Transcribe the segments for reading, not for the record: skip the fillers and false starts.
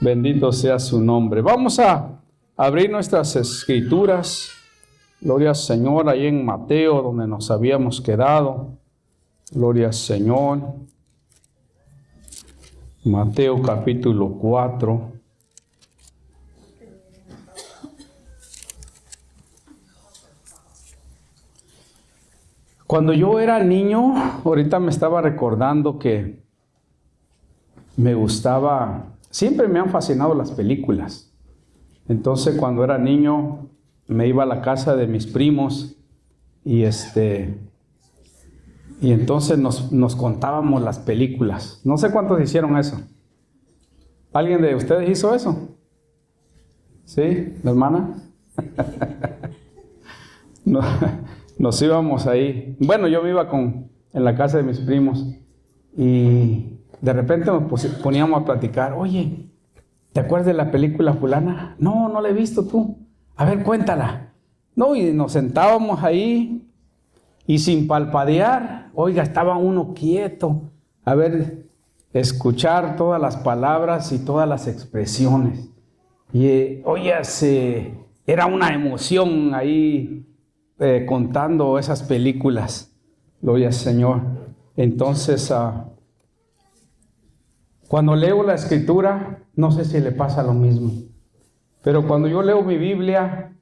Bendito sea su nombre. Vamos a abrir nuestras escrituras. Gloria al Señor, ahí en Mateo, donde nos habíamos quedado. Gloria al Señor. Mateo capítulo 4. Cuando yo era niño, ahorita me estaba recordando que me gustaba, siempre me han fascinado las películas. Entonces, cuando era niño, me iba a la casa de mis primos y entonces nos contábamos las películas. No sé cuántos hicieron eso. ¿Alguien de ustedes hizo eso? ¿Sí, la hermana? No, nos íbamos ahí. Bueno, yo me iba en la casa de mis primos y de repente nos poníamos a platicar. Oye, ¿te acuerdas de la película fulana? No, no la he visto tú. A ver, cuéntala. No, y nos sentábamos ahí y sin palpadear, oiga, estaba uno quieto. A ver, escuchar todas las palabras y todas las expresiones. Y oye, era una emoción ahí contando esas películas. Gloria al Señor. Entonces, cuando leo la Escritura, no sé si le pasa lo mismo, pero cuando yo leo mi Biblia,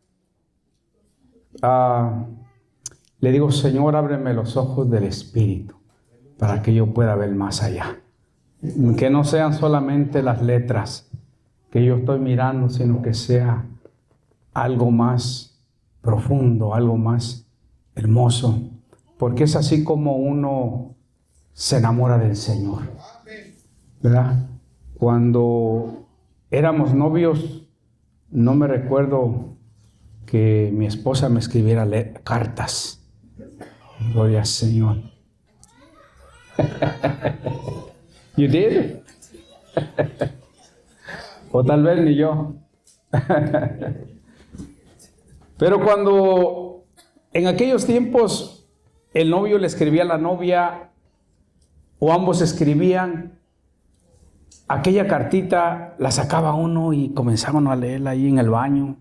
le digo, Señor, ábreme los ojos del Espíritu para que yo pueda ver más allá. Que no sean solamente las letras que yo estoy mirando, sino que sea algo más profundo, algo más hermoso, porque es así como uno se enamora del Señor, ¿verdad? Cuando éramos novios, no me recuerdo que mi esposa me escribiera cartas. Gloria al Señor. You did? O tal vez ni yo. Pero cuando en aquellos tiempos el novio le escribía a la novia o ambos escribían, aquella cartita la sacaba uno y comenzaban a leerla ahí en el baño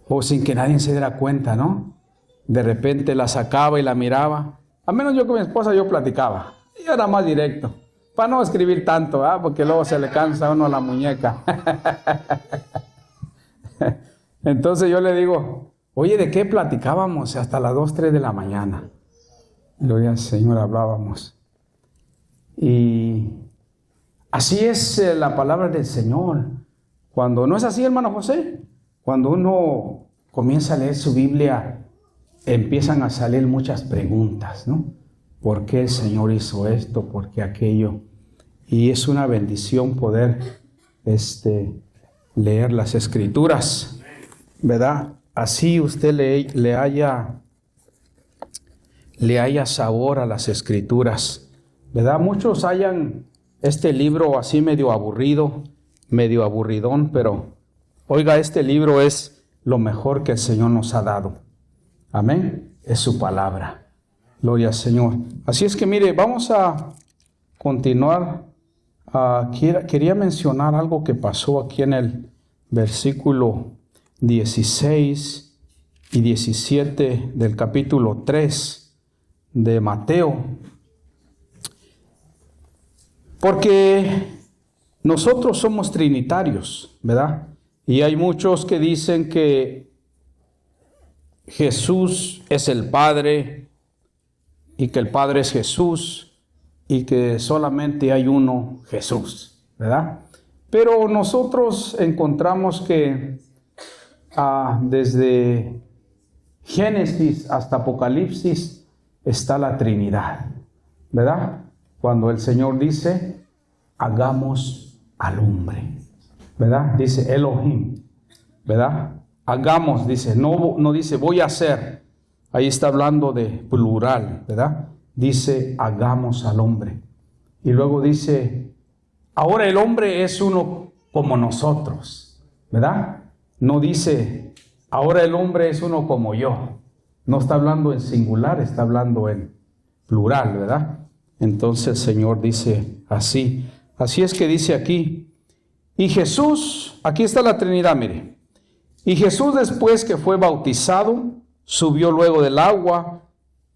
o sin que nadie se diera cuenta, ¿no? De repente la sacaba y la miraba. A menos yo con mi esposa yo platicaba. Yo era más directo, para no escribir tanto, porque luego se le cansa a uno la muñeca. Entonces yo le digo, oye, ¿de qué platicábamos? Hasta las 2, 3 de la mañana. Gloria al Señor, hablábamos. Y así es la palabra del Señor. Cuando no es así, hermano José, cuando uno comienza a leer su Biblia, empiezan a salir muchas preguntas, ¿no? ¿Por qué el Señor hizo esto? ¿Por qué aquello? Y es una bendición poder leer las Escrituras, ¿verdad? Así usted le haya sabor a las Escrituras, ¿verdad? Muchos hayan este libro así medio aburrido, medio aburridón, pero oiga, este libro es lo mejor que el Señor nos ha dado. Amén. Es su palabra. Gloria al Señor. Así es que mire, vamos a continuar. Quería mencionar algo que pasó aquí en el versículo 16 y 17 del capítulo 3 de Mateo. Porque nosotros somos trinitarios, ¿verdad? Y hay muchos que dicen que Jesús es el Padre y que el Padre es Jesús y que solamente hay uno Jesús, ¿verdad? Pero nosotros encontramos que desde Génesis hasta Apocalipsis está la Trinidad, ¿verdad? Cuando el Señor dice, hagamos al hombre, ¿verdad? Dice Elohim, ¿verdad? Hagamos, dice, no dice voy a hacer. Ahí está hablando de plural, ¿verdad? Dice, hagamos al hombre. Y luego dice, ahora el hombre es uno como nosotros, ¿verdad? No dice, ahora el hombre es uno como yo. No está hablando en singular, está hablando en plural, ¿verdad? Entonces el Señor dice así. Así es que dice aquí, Y Jesús, aquí está la Trinidad, mire. Y Jesús, después que fue bautizado, subió luego del agua,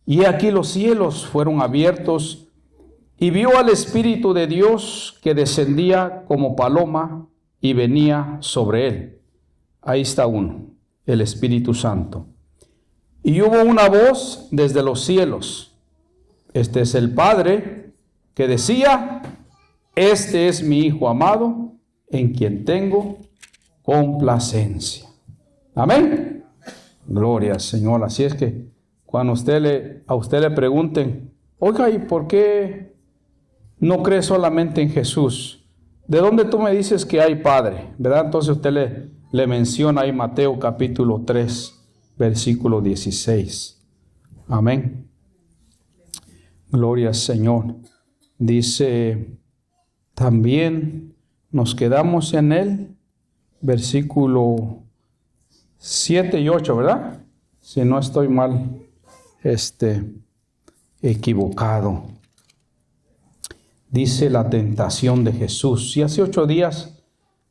y aquí los cielos fueron abiertos, y vio al Espíritu de Dios que descendía como paloma y venía sobre él. Ahí está uno, el Espíritu Santo. Y hubo una voz desde los cielos. Este es el Padre que decía: este es mi Hijo amado, en quien tengo complacencia. Amén. Gloria al Señor. Así es que cuando a usted le pregunten: oiga, ¿y por qué no cree solamente en Jesús? ¿De dónde tú me dices que hay Padre? ¿Verdad? Entonces usted le menciona ahí Mateo capítulo 3, versículo 16. Amén. Gloria al Señor. Dice también, nos quedamos en él, versículo 7 y 8, ¿verdad? Si no estoy mal equivocado. Dice la tentación de Jesús. Y hace 8 días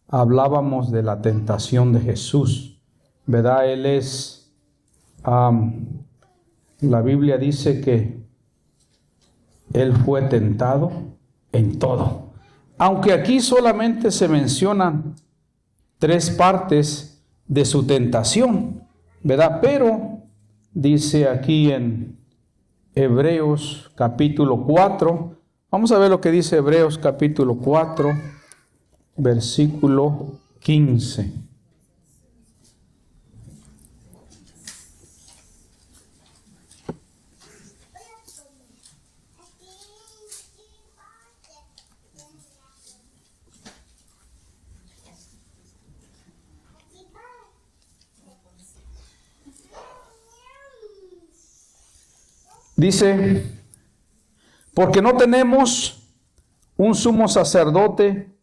hablábamos de la tentación de Jesús, ¿verdad? Él es, la Biblia dice que Él fue tentado en todo. Aunque aquí solamente se mencionan 3 partes de su tentación, ¿verdad? Pero dice aquí en Hebreos capítulo 4, vamos a ver lo que dice Hebreos capítulo 4, versículo 15. Dice: porque no tenemos un sumo sacerdote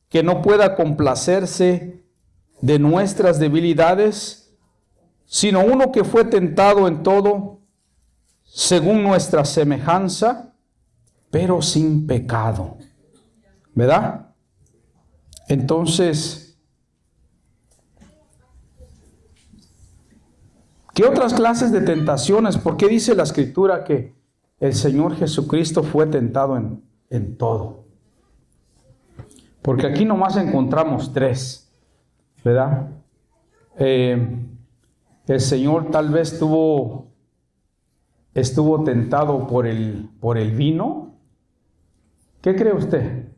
que no pueda complacerse de nuestras debilidades, sino uno que fue tentado en todo, según nuestra semejanza, pero sin pecado. ¿Verdad? Entonces, ¿qué otras clases de tentaciones? ¿Por qué dice la Escritura que el Señor Jesucristo fue tentado en todo? Porque aquí nomás encontramos 3, ¿verdad? El Señor tal vez estuvo tentado por el vino. ¿Qué cree usted?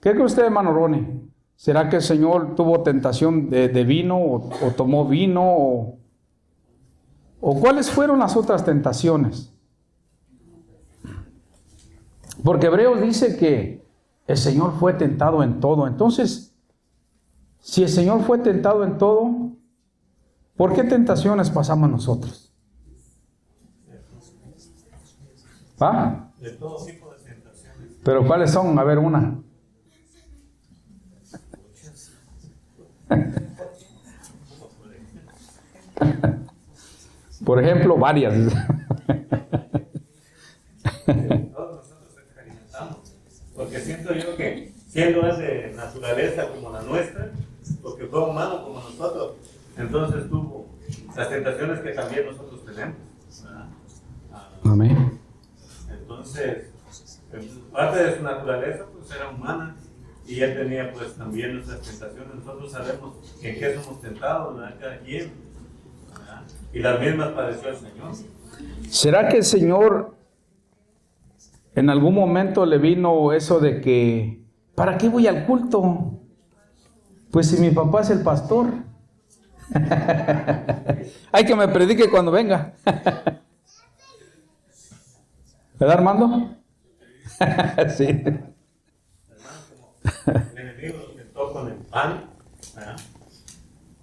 ¿Qué cree usted, hermano Ronnie? ¿Será que el Señor tuvo tentación de vino o tomó vino o cuáles fueron las otras tentaciones? Porque Hebreos dice que el Señor fue tentado en todo. Entonces, si el Señor fue tentado en todo, ¿por qué tentaciones pasamos nosotros? ¿Ah? De todo tipo de tentaciones. ¿Pero cuáles son? A ver, una. Por ejemplo, varias. Todos nosotros experimentamos. Porque siento yo que si Él lo es de naturaleza como la nuestra, porque fue humano como nosotros, entonces tuvo las tentaciones que también nosotros tenemos, ¿verdad? Amén. Entonces, parte de su naturaleza pues era humana y Él tenía pues también nuestras tentaciones. Nosotros sabemos en qué somos tentados, ¿verdad? Cada quien, ¿verdad? Y las mismas padeció el Señor. ¿Será que el Señor en algún momento le vino eso de que, ¿para qué voy al culto? Pues si mi papá es el pastor. Hay que me predique cuando venga. ¿Verdad, Armando? Sí. Hermano, como el enemigo lo tentó con el pan, ¿verdad?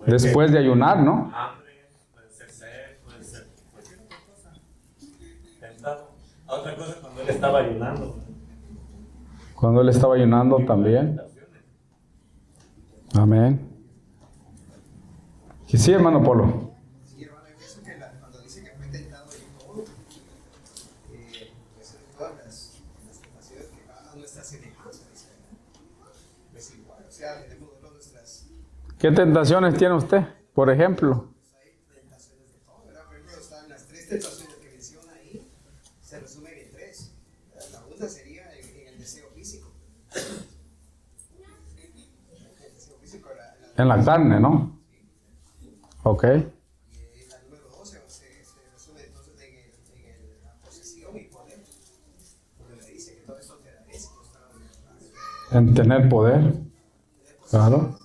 Después de ayunar, ¿no? Hambre, puede ser sed, puede ser cualquier otra cosa. Tentado. A otra cosa cuando Él estaba ayunando, ¿verdad? Cuando él estaba ayunando también. Amén. Y sí, hermano Polo. Sí, hermano, yo pienso que cuando dice que fue tentado en todo, pues todas las tentaciones que van a nuestra semejanza, dice, es igual, o sea, tenemos nuestras ¿Qué tentaciones tiene usted, por ejemplo? tentaciones de todo, ¿verdad? Por ejemplo, están las tres tentaciones que menciona ahí, se resumen en tres. La una sería en el deseo físico. El deseo físico, En la carne, ¿no? Ok. y la número dos se resume entonces en la posesión y poder. Porque le dice que todo esto te daré si tú estás En tener poder. Claro.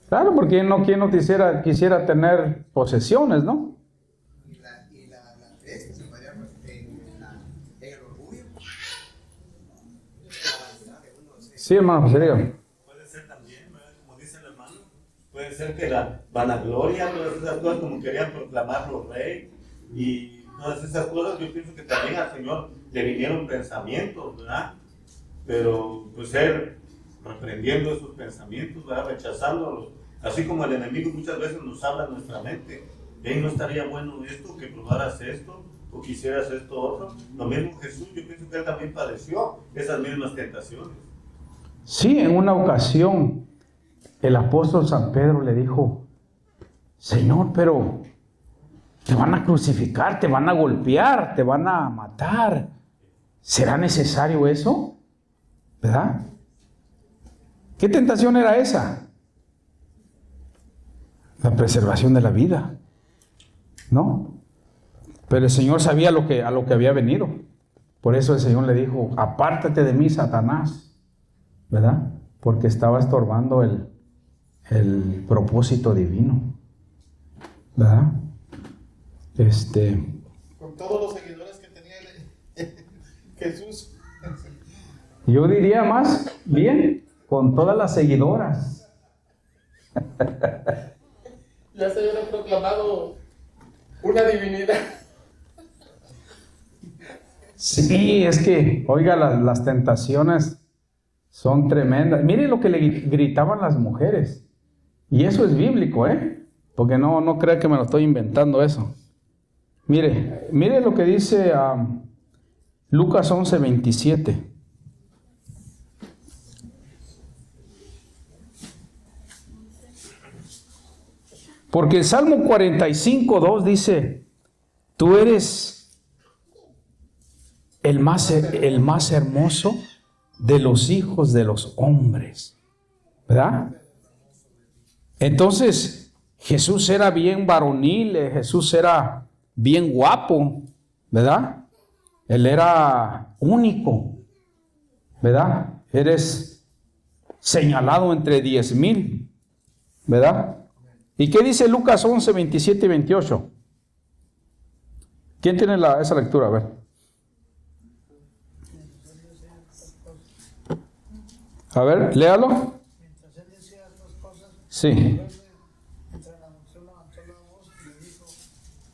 Claro, porque quién no quisiera tener posesiones, ¿no? y la tres se podría en el orgullo. La vanidad de uno, sí. Sí, hermano José Diego. Puede ser también, ¿verdad? Como dice el hermano, puede ser que la vanagloria, todas esas cosas, como querían proclamarlo rey, y todas esas cosas, yo pienso que también al Señor le vinieron pensamientos, ¿verdad? Pero pues él reprendiendo esos pensamientos, ¿verdad? Rechazándolos, así como el enemigo muchas veces nos habla en nuestra mente, ¿no estaría bueno esto, que probaras esto, o quisieras esto otro? Lo mismo Jesús, yo pienso que él también padeció esas mismas tentaciones. Sí, en una ocasión el apóstol San Pedro le dijo, Señor, pero te van a crucificar, te van a golpear, te van a matar. ¿Será necesario eso? ¿Verdad? ¿Qué tentación era esa? La preservación de la vida, ¿no? Pero el Señor sabía a lo que había venido. Por eso el Señor le dijo, apártate de mí, Satanás, ¿verdad? Porque estaba estorbando el propósito divino, ¿verdad? Con todos los seguidores que tenía Jesús. Yo diría más bien, con todas las seguidoras. Ya se hubiera proclamado una divinidad. Sí, es que, oiga, las tentaciones son tremendas. Mire lo que le gritaban las mujeres. Y eso es bíblico, ¿eh? Porque no crea que me lo estoy inventando eso. Mire lo que dice Lucas 11:27. Porque el Salmo 45:2 dice, tú eres el más hermoso de los hijos de los hombres, ¿verdad? Entonces, Jesús era bien varonil, Jesús era bien guapo, ¿verdad? Él era único, ¿verdad? Eres señalado entre 10,000, ¿verdad? ¿Y qué dice Lucas 11:27 y 28? ¿Quién tiene esa lectura? A ver. A ver, léalo. Mientras él decía estas cosas, Sí. entre la multitud levantó la voz y le dijo,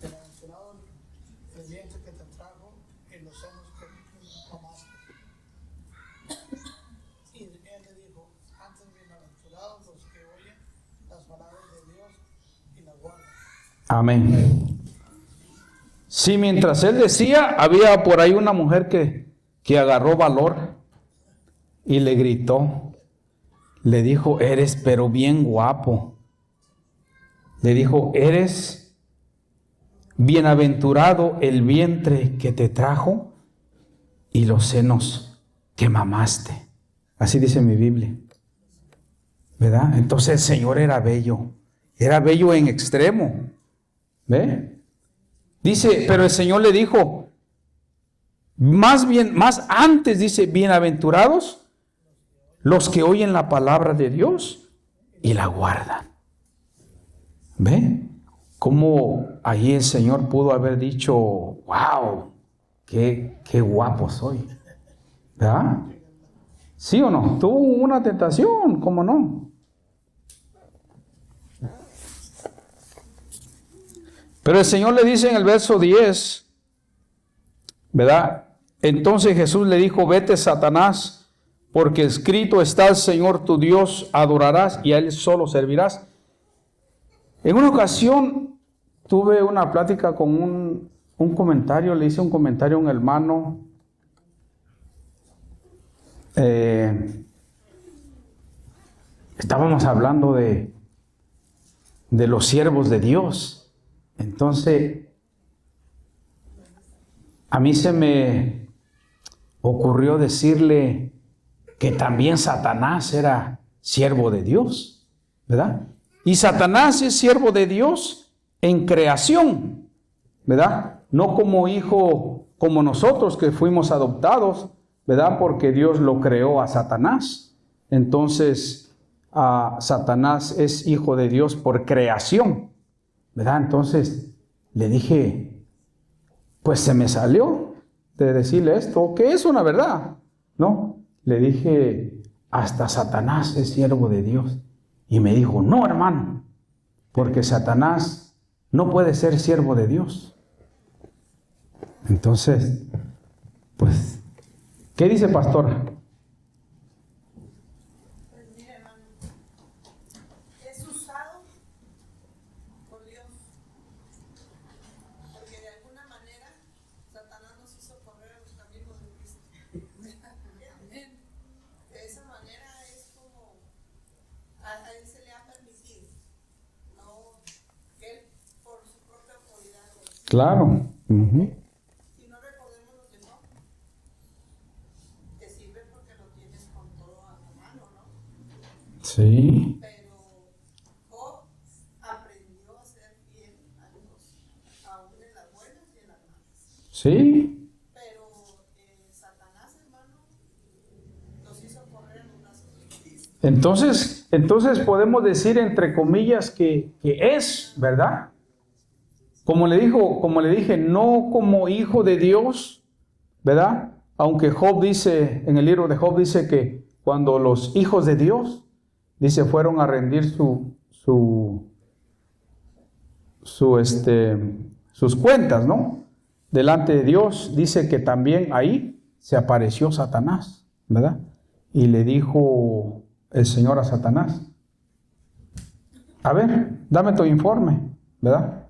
bienaventurado el vientre que te trajo y los senos que tomaste. Y él le dijo, antes bienaventurados los que oyen las palabras de Dios y las guardan. Amén. Sí, mientras él decía, había por ahí una mujer que agarró valor y le gritó. Le dijo, eres pero bien guapo. Le dijo, eres bienaventurado el vientre que te trajo y los senos que mamaste. Así dice mi Biblia, ¿verdad? Entonces el Señor era bello en extremo, ¿ve? Dice, pero el Señor le dijo, más antes dice, bienaventurados los que oyen la palabra de Dios y la guardan. ¿Ve? Cómo ahí el Señor pudo haber dicho, wow, qué guapo soy, ¿verdad? ¿Sí o no? Tuvo una tentación, ¿cómo no? Pero el Señor le dice en el verso 10, ¿verdad? Entonces Jesús le dijo, vete, Satanás, porque escrito está, el Señor tu Dios adorarás y a Él solo servirás. En una ocasión tuve una plática con un comentario, le hice un comentario a un hermano, estábamos hablando de los siervos de Dios. Entonces, a mí se me ocurrió decirle que también Satanás era siervo de Dios, ¿verdad? Y Satanás es siervo de Dios en creación, ¿verdad? No como hijo, como nosotros que fuimos adoptados, ¿verdad? Porque Dios lo creó a Satanás. Entonces, Satanás es hijo de Dios por creación, ¿verdad? Entonces, le dije, pues se me salió de decirle esto, que es una verdad, ¿no? Le dije, hasta Satanás es siervo de Dios. Y me dijo, no, hermano, porque Satanás no puede ser siervo de Dios. Entonces, pues, ¿qué dice, pastora? Pues mira, hermano, es usado por Dios, porque de alguna manera Satanás nos hizo correr a los caminos de Cristo. De esa manera es como a él se le ha permitido, no que él por su propia autoridad lo hizo. Claro. Si no, recordemos lo que no, te sirve porque lo tienes con todo a la mano, ¿no? Sí. Pero Job aprendió a ser fiel a Dios, aún en las buenas y en las malas. Sí. Pero Satanás, hermano, nos hizo correr en los brazos de Cristo. Entonces podemos decir entre comillas que es, ¿verdad? Como le dije, no como hijo de Dios, ¿verdad? Aunque Job dice, en el libro de Job dice que cuando los hijos de Dios, dice, fueron a rendir sus cuentas, ¿no? Delante de Dios, dice que también ahí se apareció Satanás, ¿verdad? Y le dijo el Señor a Satanás, a ver, dame tu informe, ¿verdad?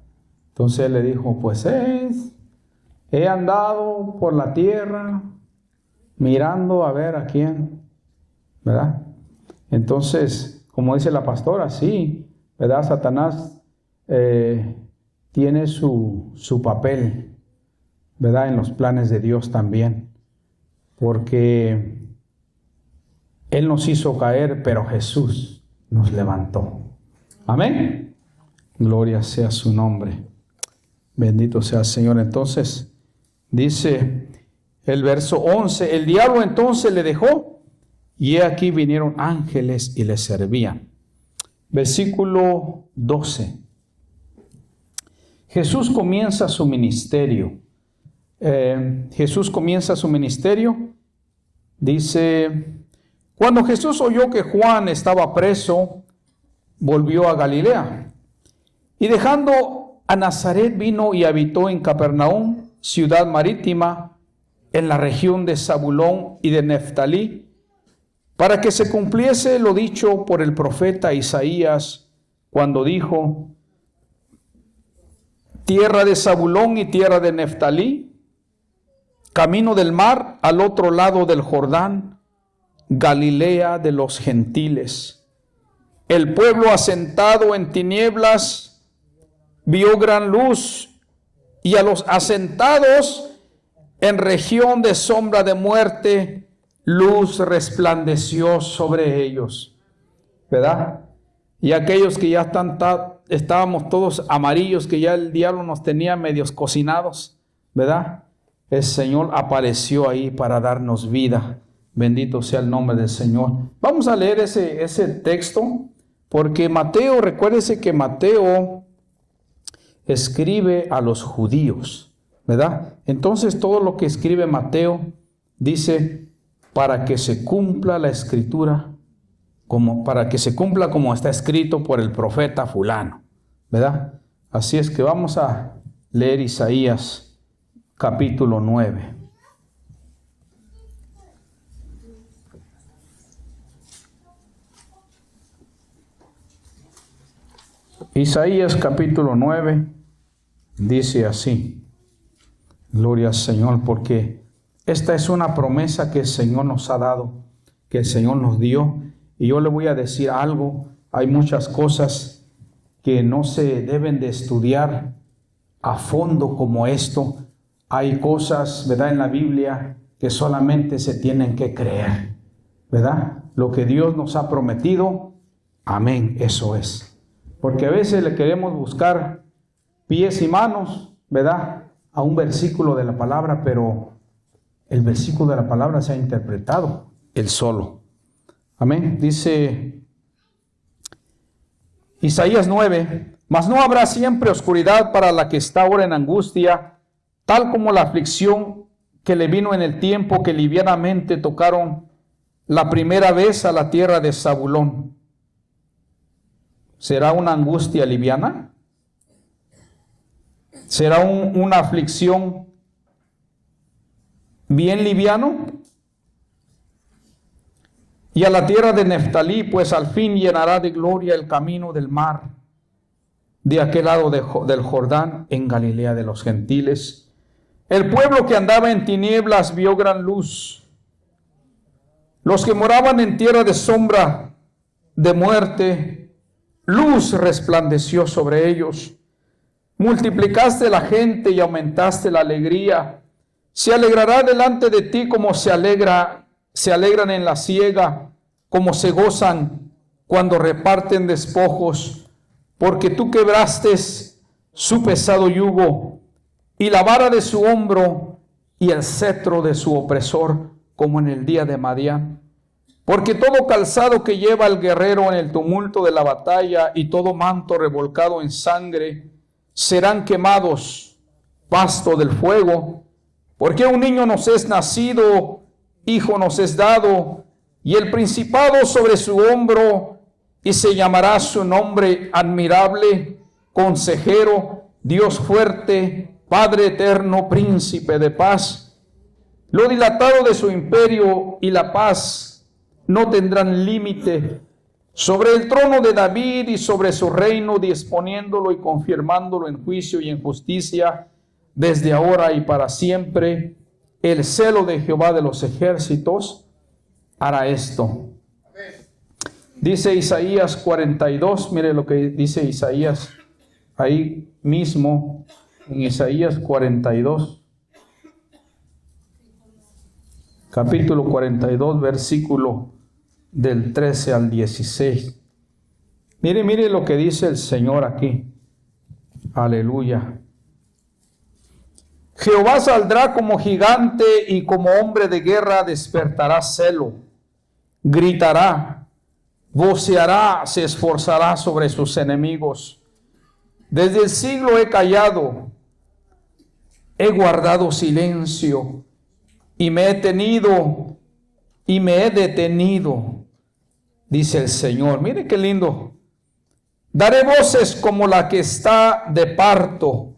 Entonces él le dijo, pues he andado por la tierra mirando a ver a quién, ¿verdad? Entonces, como dice la pastora, sí, ¿verdad? Satanás tiene su papel, ¿verdad? En los planes de Dios también, porque Él nos hizo caer, pero Jesús nos levantó. Amén. Gloria sea su nombre. Bendito sea el Señor. Entonces, dice el verso 11, el diablo entonces le dejó, y he aquí vinieron ángeles y le servían. Versículo 12. Jesús comienza su ministerio. Dice, cuando Jesús oyó que Juan estaba preso, volvió a Galilea. Y dejando a Nazaret vino y habitó en Capernaum, ciudad marítima, en la región de Zabulón y de Neftalí, para que se cumpliese lo dicho por el profeta Isaías, cuando dijo, tierra de Zabulón y tierra de Neftalí, camino del mar al otro lado del Jordán, Galilea de los gentiles. El pueblo asentado en tinieblas vio gran luz, y a los asentados en región de sombra de muerte, luz resplandeció sobre ellos, ¿verdad? Y aquellos que ya estábamos todos amarillos, que ya el diablo nos tenía medios cocinados, ¿verdad? El Señor apareció ahí para darnos vida. Bendito sea el nombre del Señor. Vamos a leer ese texto, porque Mateo, recuérdese que Mateo escribe a los judíos, ¿verdad? Entonces todo lo que escribe Mateo dice para que se cumpla la escritura, para que se cumpla como está escrito por el profeta fulano, ¿verdad? Así es que vamos a leer Isaías capítulo 9. Isaías capítulo 9 dice así, gloria al Señor, porque esta es una promesa que el Señor nos ha dado, que el Señor nos dio, Y yo le voy a decir algo, hay muchas cosas que no se deben de estudiar a fondo como esto. Hay cosas, ¿verdad?, en la Biblia que solamente se tienen que creer, ¿verdad? Lo que Dios nos ha prometido, amén, eso es. Porque a veces le queremos buscar pies y manos, ¿verdad?, a un versículo de la palabra, pero el versículo de la palabra se ha interpretado él solo. Amén. Dice Isaías 9, mas no habrá siempre oscuridad para la que está ahora en angustia, tal como la aflicción que le vino en el tiempo que livianamente tocaron la primera vez a la tierra de Zabulón. ¿Será una angustia liviana? ¿Será una aflicción bien liviano? Y a la tierra de Neftalí, pues al fin llenará de gloria el camino del mar, de aquel lado del Jordán, en Galilea de los gentiles. El pueblo que andaba en tinieblas vio gran luz. Los que moraban en tierra de sombra de muerte, luz resplandeció sobre ellos. Multiplicaste la gente y aumentaste la alegría. Se alegrará delante de ti como se alegran en la siega, como se gozan cuando reparten despojos, porque tú quebraste su pesado yugo y la vara de su hombro y el cetro de su opresor, como en el día de Madián. Porque todo calzado que lleva el guerrero en el tumulto de la batalla y todo manto revolcado en sangre serán quemados, pasto del fuego. Porque un niño nos es nacido, hijo nos es dado, y el principado sobre su hombro, y se llamará su nombre admirable, consejero, Dios fuerte, Padre eterno, príncipe de paz. Lo dilatado de su imperio y la paz no tendrán límite sobre el trono de David y sobre su reino, disponiéndolo y confirmándolo en juicio y en justicia, desde ahora y para siempre. El celo de Jehová de los ejércitos hará esto. Dice Isaías 42, mire lo que dice Isaías ahí mismo, en Isaías 42, capítulo 42, versículo del 13 al 16. Mire lo que dice el Señor aquí. Aleluya. Jehová saldrá como gigante y como hombre de guerra despertará celo. Gritará, voceará, se esforzará sobre sus enemigos. Desde el siglo he callado, he guardado silencio y me he detenido, dice el Señor. Mire qué lindo. Daré voces como la que está de parto.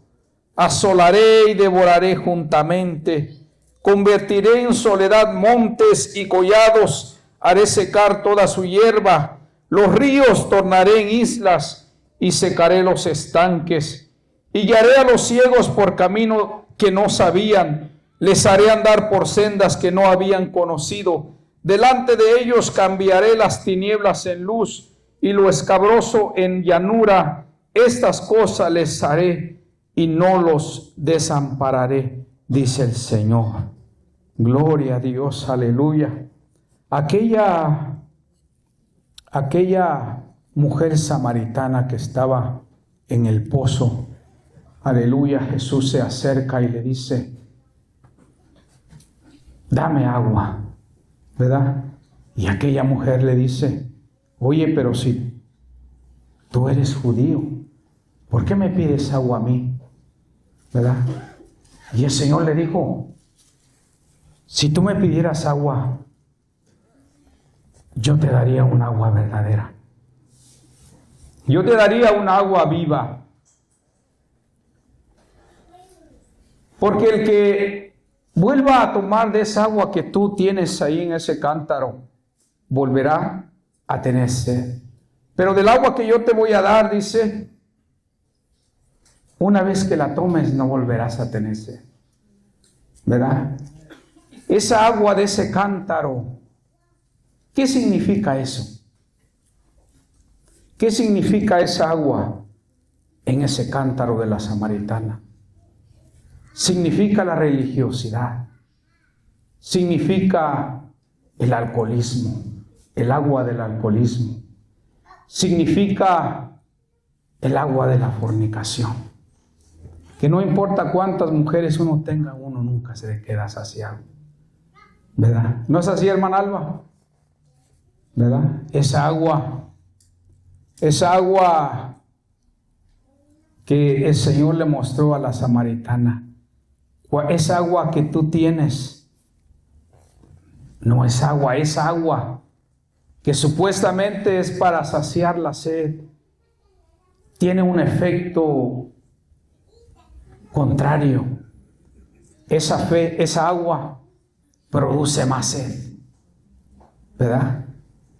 Asolaré y devoraré juntamente. Convertiré en soledad montes y collados. Haré secar toda su hierba. Los ríos tornaré en islas y secaré los estanques. Y guiaré a los ciegos por camino que no sabían. Les haré andar por sendas que no habían conocido. Delante de ellos cambiaré las tinieblas en luz y lo escabroso en llanura. Estas cosas les haré y no los desampararé, dice el Señor. Gloria a Dios, aleluya. Aquella mujer samaritana que estaba en el pozo, aleluya, Jesús se acerca y le dice, dame agua, ¿verdad? Y aquella mujer le dice, oye, pero si tú eres judío, ¿por qué me pides agua a mí? ¿Verdad? Y el Señor le dijo, si tú me pidieras agua, yo te daría un agua verdadera. Yo te daría un agua viva. Porque el que vuelva a tomar de esa agua que tú tienes ahí en ese cántaro, volverá a tener sed. Pero del agua que yo te voy a dar, dice, una vez que la tomes no volverás a tener sed. ¿Verdad? Esa agua de ese cántaro, ¿qué significa eso? ¿Qué significa esa agua en ese cántaro de la samaritana? Significa la religiosidad, significa el alcoholismo, el agua del alcoholismo, significa el agua de la fornicación, que no importa cuántas mujeres uno tenga, uno nunca se le queda saciado, ¿verdad? ¿No es así, hermana Alba? ¿Verdad? Esa agua que el Señor le mostró a la samaritana, esa agua que tú tienes, no es agua, es agua que supuestamente es para saciar la sed, tiene un efecto contrario. Esa agua produce más sed, ¿verdad?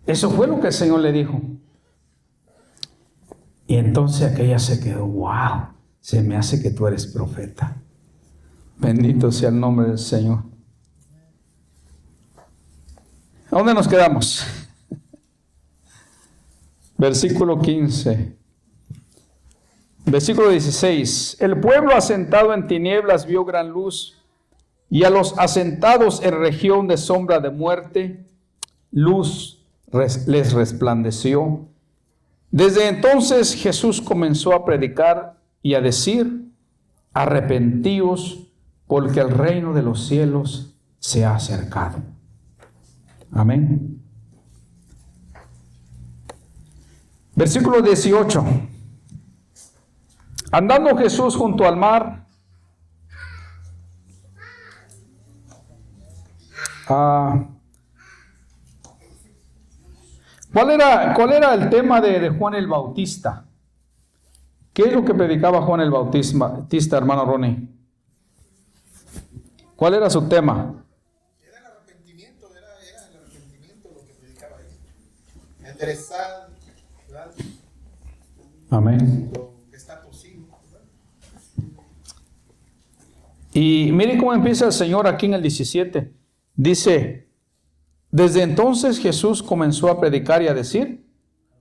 Eso fue lo que el Señor le dijo. Y entonces aquella se quedó, wow, se me hace que tú eres profeta. Bendito sea el nombre del Señor. ¿A dónde nos quedamos? Versículo 15. Versículo 16. El pueblo asentado en tinieblas vio gran luz, y a los asentados en región de sombra de muerte, luz les resplandeció. Desde entonces Jesús comenzó a predicar y a decir: arrepentíos, porque el reino de los cielos se ha acercado. Amén. Versículo 18. Andando Jesús junto al mar, ¿cuál era el tema de Juan el Bautista? ¿Qué es lo que predicaba Juan el Bautista, hermano Ronnie? ¿Cuál era su tema? Era el arrepentimiento, era el arrepentimiento lo que predicaba ahí. Enderezar, ¿verdad? Amén. Lo que está posible, ¿verdad? Y mire cómo empieza el Señor aquí en el 17. Dice: desde entonces Jesús comenzó a predicar y a decir: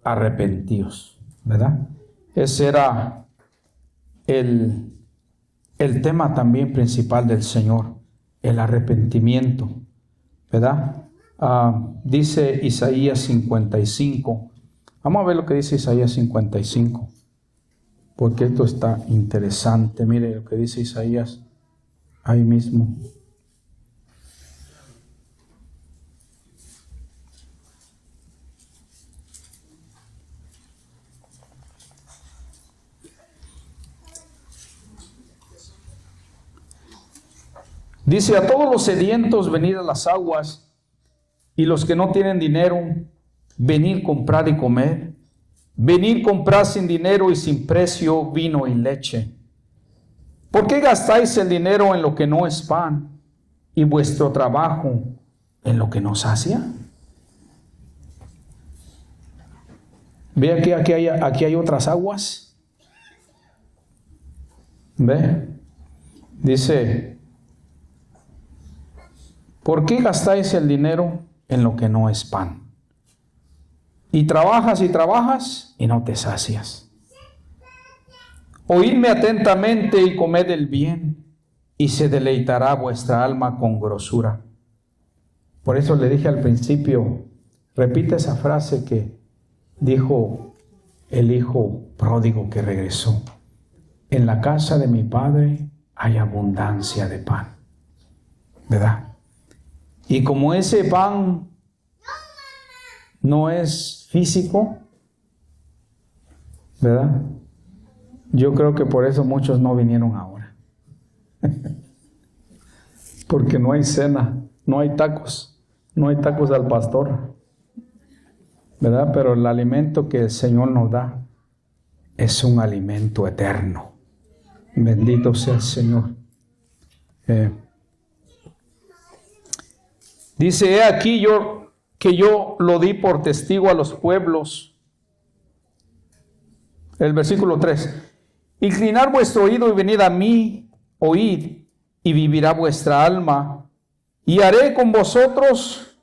arrepentíos, ¿verdad? Ese era el tema también principal del Señor, el arrepentimiento, ¿verdad? Dice Isaías 55. Vamos a ver lo que dice Isaías 55, porque esto está interesante. Mire lo que dice Isaías ahí mismo. Dice: a todos los sedientos venid a las aguas, y los que no tienen dinero, venid comprar y comer. Venid comprar sin dinero y sin precio vino y leche. ¿Por qué gastáis el dinero en lo que no es pan, y vuestro trabajo en lo que no sacia? Ve que aquí hay otras aguas. Ve. Dice: ¿por qué gastáis el dinero en lo que no es pan? Y trabajas y no te sacias. Oídme atentamente y comed el bien, y se deleitará vuestra alma con grosura. Por eso le dije al principio, repite esa frase que dijo el hijo pródigo que regresó: en la casa de mi padre hay abundancia de pan, ¿verdad? Y como ese pan no es físico, ¿verdad? Yo creo que por eso muchos no vinieron ahora. Porque no hay cena, no hay tacos al pastor, ¿verdad? Pero el alimento que el Señor nos da es un alimento eterno. Bendito sea el Señor. Dice: he aquí yo lo di por testigo a los pueblos. El versículo 3. Inclinad vuestro oído y venid a mí, oíd, y vivirá vuestra alma, y haré con vosotros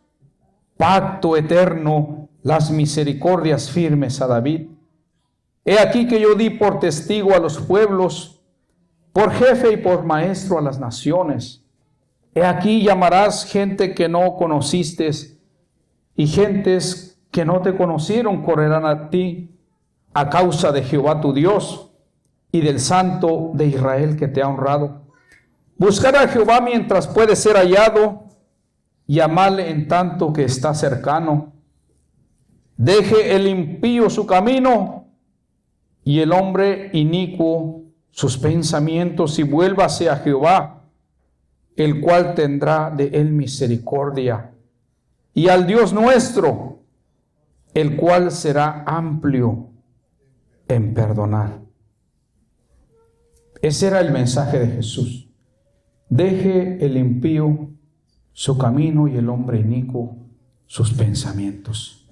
pacto eterno, las misericordias firmes a David, He aquí que yo di por testigo a los pueblos, por jefe y por maestro a las naciones. He aquí llamarás gente que no conociste, y gentes que no te conocieron correrán a ti a causa de Jehová tu Dios y del Santo de Israel que te ha honrado. Buscar a Jehová mientras puede ser hallado, llamarle en tanto que está cercano. Deje el impío su camino y el hombre inicuo sus pensamientos, y vuélvase a Jehová, el cual tendrá de él misericordia, y al Dios nuestro, el cual será amplio en perdonar. Ese era el mensaje de Jesús. Deje el impío su camino y el hombre inicuo sus pensamientos.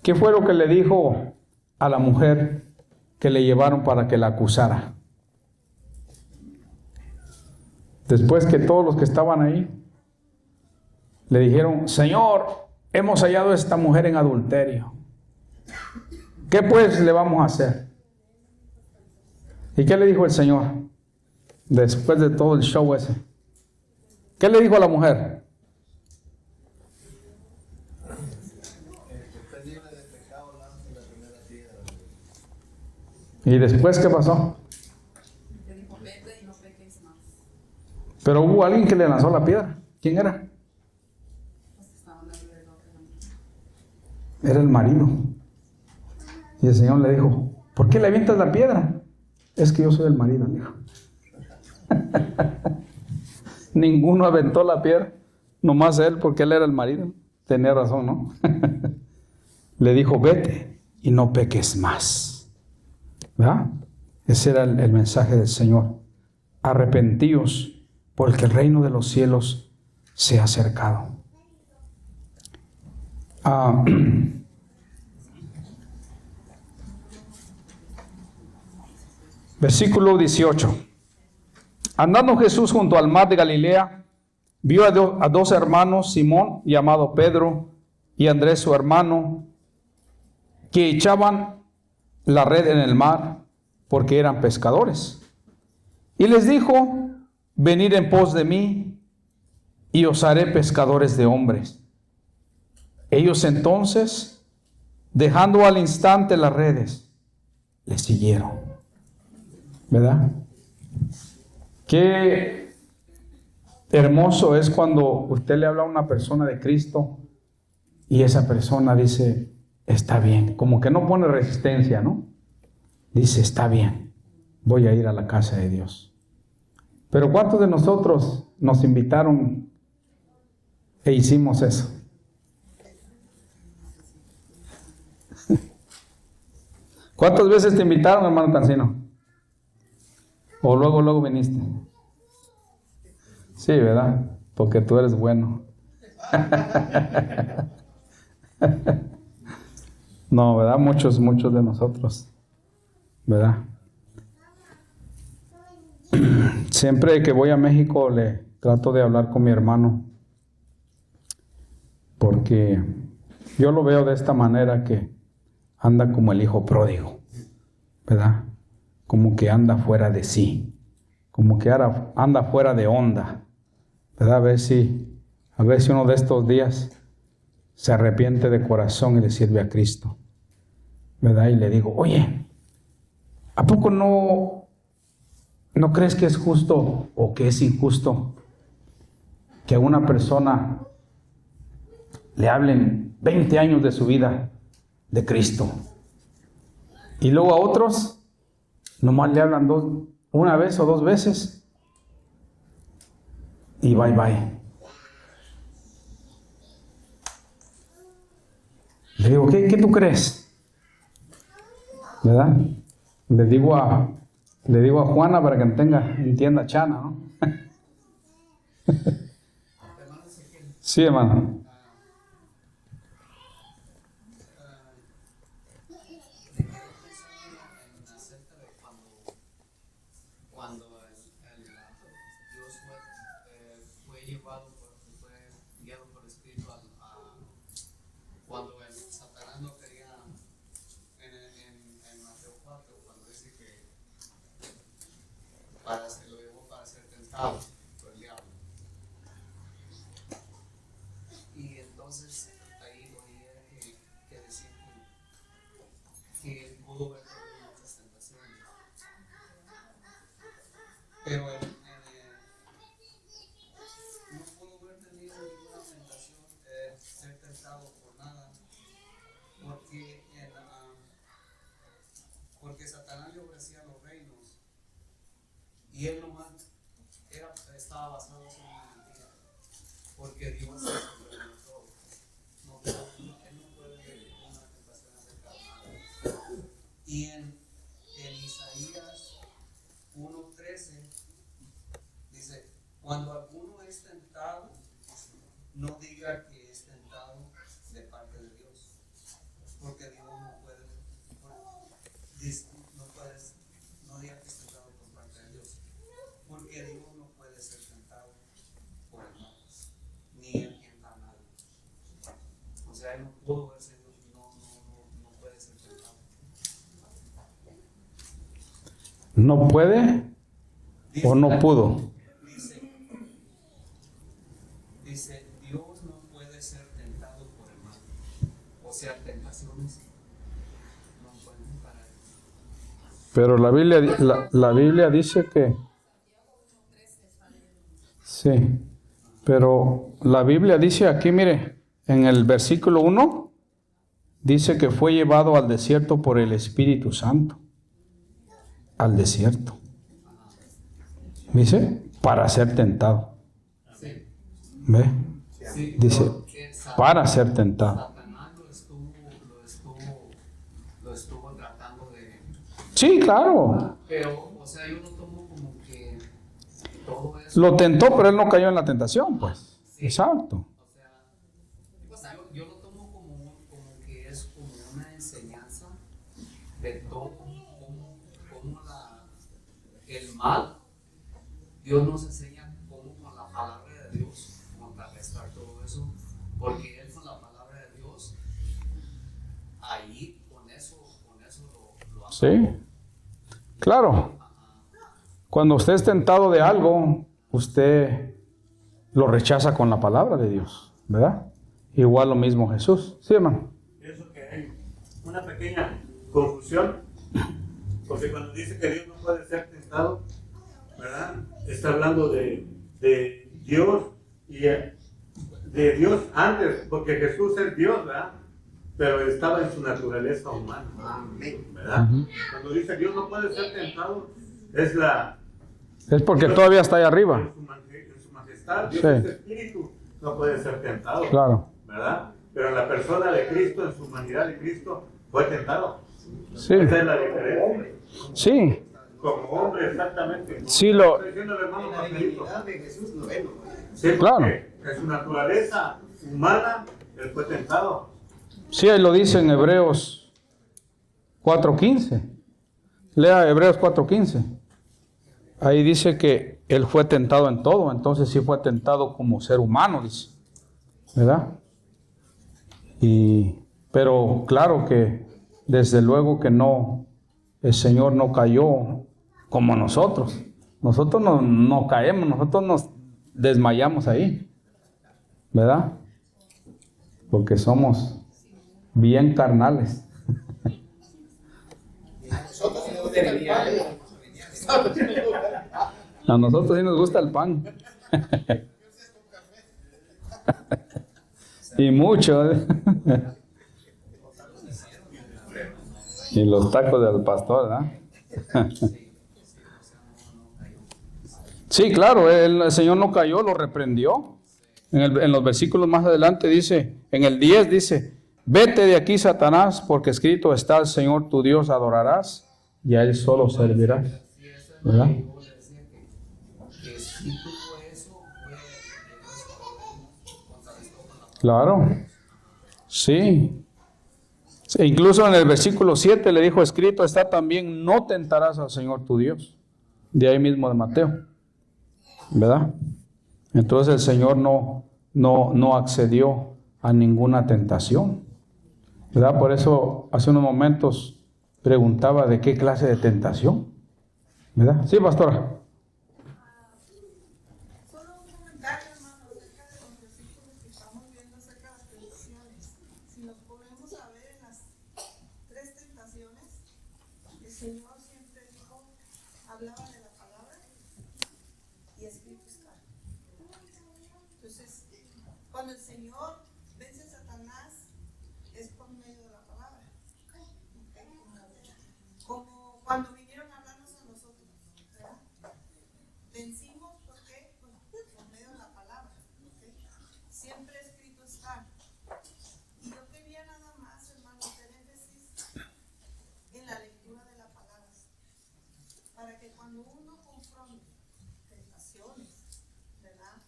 ¿Qué fue lo que le dijo a la mujer que le llevaron para que la acusara? Después que todos los que estaban ahí le dijeron: Señor, hemos hallado a esta mujer en adulterio. ¿Qué pues le vamos a hacer? ¿Y qué le dijo el Señor después de todo el show ese? ¿Qué le dijo a la mujer? ¿Y después qué pasó? Pero hubo alguien que le lanzó la piedra. ¿Quién era? Era el marido. Y el Señor le dijo: ¿por qué le avientas la piedra? Es que yo soy el marido, le dijo. Ninguno aventó la piedra, nomás él, porque él era el marido. Tenía razón, ¿no? Le dijo: vete y no peques más. ¿Verdad? Ese era el mensaje del Señor. Arrepentíos, porque el reino de los cielos se ha acercado. Versículo 18. Andando Jesús junto al mar de Galilea, vio a dos hermanos, Simón, llamado Pedro, y Andrés su hermano, que echaban la red en el mar, porque eran pescadores. Y les dijo: venid en pos de mí, y os haré pescadores de hombres. Ellos entonces, dejando al instante las redes, le siguieron. ¿Verdad? Qué hermoso es cuando usted le habla a una persona de Cristo y esa persona dice: está bien, como que no pone resistencia, ¿no? Dice: está bien, voy a ir a la casa de Dios. Pero ¿cuántos de nosotros nos invitaron e hicimos eso? ¿Cuántas veces te invitaron, hermano Cancino? ¿O luego viniste? Sí, ¿verdad? Porque tú eres bueno. No, ¿verdad? Muchos de nosotros, ¿verdad? Siempre que voy a México le trato de hablar con mi hermano, porque yo lo veo de esta manera, que anda como el hijo pródigo, ¿verdad? Como que anda fuera de sí, como que anda fuera de onda, ¿verdad? A ver si uno de estos días se arrepiente de corazón y le sirve a Cristo, ¿verdad? Y le digo: oye, ¿a poco no crees que es justo o que es injusto que a una persona le hablen 20 años de su vida de Cristo y luego a otros nomás le hablan una vez o dos veces y bye? Le digo: ¿qué tú crees? ¿Verdad? Le digo a Juana para que entienda Chana, ¿no? Sí, hermano. Cuando Satanás no quería en pudo haber tenido muchas tentaciones. Pero no pudo haber tenido ninguna tentación, ser tentado por nada, porque Satanás le ofrecía los reinos y él nomás estaba basado en una mentira, porque Dios es sobre todo. Él no puede ver una tentación acerca de nada. Y en Isaías 1:13 dice: cuando alguno es tentado, no diga que es tentado de parte de Dios, porque Dios no diga que es tentado por parte de Dios, porque Dios no puede ser tentado por el mal, ni el carnal. O sea, él no pudo verse, no puede ser tentado. ¿No puede o no pudo? Dice, Dios no puede ser tentado por el mal. O sea, tentaciones no pueden para él. Pero la Biblia dice que... Sí, pero la Biblia dice aquí, mire, en el versículo 1, dice que fue llevado al desierto por el Espíritu Santo. Al desierto. Dice, para ser tentado. ¿Ve? Dice, para ser tentado. Satanás lo estuvo tratando de... Sí, claro. Pero, o sea, yo lo tomo como que todo eso... Lo tentó, pero él no cayó en la tentación, pues. Exacto. O sea, yo lo tomo como que es como una enseñanza de todo, como el mal, Dios nos enseña cómo con la palabra de Dios contrarrestar todo eso, porque Él con la palabra de Dios, ahí con eso lo hace. Sí, claro. Cuando usted es tentado de algo, usted lo rechaza con la palabra de Dios, ¿verdad? Igual lo mismo Jesús. Sí, hermano. Pienso que hay una pequeña confusión, porque cuando dice que Dios no puede ser tentado, ¿verdad? Está hablando de Dios y de Dios antes, porque Jesús es Dios, ¿verdad? Pero estaba en su naturaleza humana, ¿verdad? Cuando dice Dios no puede ser tentado, Es porque todavía está ahí arriba. En su majestad, Dios Sí. es espíritu, no puede ser tentado, Claro. ¿verdad? Pero la persona de Cristo, en su humanidad de Cristo, fue tentado. Sí. Esa es la diferencia. Sí. Como hombre, exactamente. Sí, lo... Está diciendo el hermano La Pastorito. divinidad de Jesús no es, Sí, Claro. porque en su naturaleza humana, él fue tentado. Sí, ahí lo dice en Hebreos 4:15. Lea Hebreos 4:15. Ahí dice que él fue tentado en todo, entonces sí fue tentado como ser humano, dice. ¿Verdad? Pero claro que desde luego que no, el Señor no cayó como nosotros. Nosotros no caemos, nosotros nos desmayamos ahí. ¿Verdad? Porque somos bien carnales. Nosotros sí nos gusta el pan. A nosotros sí nos gusta el pan. Y mucho. Y los tacos del pastor, ¿verdad? Sí, claro, el Señor no cayó, lo reprendió. En los versículos más adelante dice, en el 10 dice, vete de aquí, Satanás, porque escrito está, el Señor tu Dios adorarás y a Él solo servirás. ¿Verdad? que si tuvo eso, Claro. Sí. E incluso en el versículo 7 le dijo, escrito está también, no tentarás al Señor tu Dios. De ahí mismo de Mateo. ¿Verdad? Entonces el Señor no accedió a ninguna tentación. ¿Verdad? Por eso hace unos momentos preguntaba de qué clase de tentación. ¿Verdad? Sí, pastora. Solo un comentario, hermano, acerca de los versículos que estamos viendo acerca de las tentaciones. Si nos ponemos a ver en las tres tentaciones, Señor siempre dijo, hablaba de la palabra y escrito está. Entonces, cuando el Señor vence a Satanás, es por medio de la palabra. ¿Okay? Como cuando vinieron a hablarnos a nosotros, ¿verdad? Vencimos, ¿por qué? Por medio de la palabra. ¿Okay? Siempre escrito está. Y yo quería nada más, hermano, hacer énfasis en la lectura de la palabra, para que cuando uno confronte tentaciones, ¿verdad?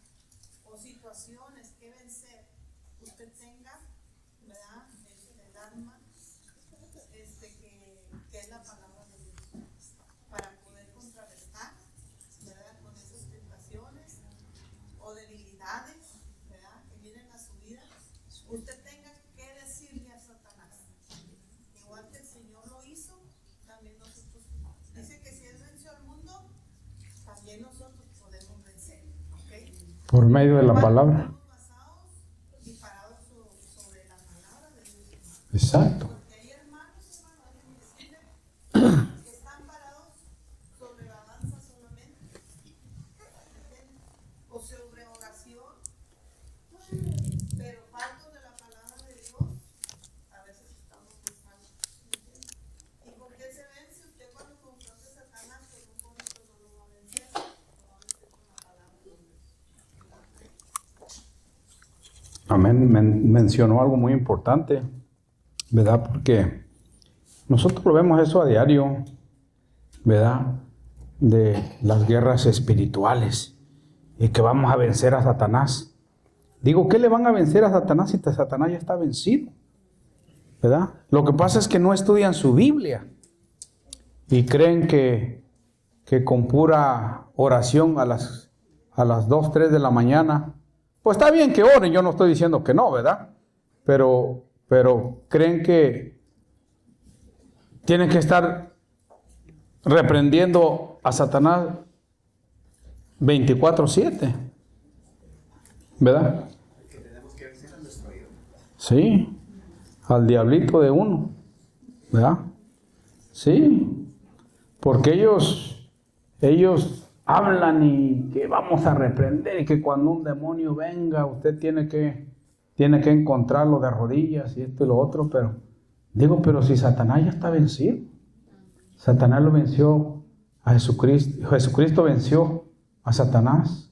O situaciones que vencer, usted tenga, ¿verdad? El arma que es la palabra de Dios, para poder contrarrestar, ¿verdad? Con esas tentaciones o debilidades, ¿verdad? Que vienen a su vida, usted tenga que decirle a Satanás, igual que el Señor lo hizo, también nosotros, dice que si Él venció al mundo, también nosotros podemos vencer, ¿ok? Por medio de la palabra. Estamos basados y parados sobre la palabra de Dios. Exacto. Porque hay hermanos que están parados sobre la danza solamente, ¿entiendes? O sobre oración, pero faltos de la palabra de Dios, a veces estamos buscando, ¿entiendes? ¿Y por qué se vence? Usted cuando confronte a Satanás, con un poquito no lo va a vencer, lo va a vencer con la palabra de Dios. Amén. Mencionó algo muy importante, ¿verdad? Porque nosotros lo vemos eso a diario, ¿verdad? De las guerras espirituales y que vamos a vencer a Satanás. Digo, ¿qué le van a vencer a Satanás si Satanás ya está vencido? ¿Verdad? Lo que pasa es que no estudian su Biblia y creen que con pura oración a las 2, 3 de la mañana, pues está bien que oren, yo no estoy diciendo que no, ¿verdad? Pero creen que tienen que estar reprendiendo a Satanás 24/7, ¿verdad? Que tenemos que vencer a nuestro ídolo. Sí, al diablito de uno, ¿verdad? Sí, porque ellos hablan y que vamos a reprender y que cuando un demonio venga usted tiene que encontrarlo de rodillas y esto y lo otro, pero si Satanás ya está vencido, Satanás lo venció a Jesucristo, Jesucristo venció a Satanás,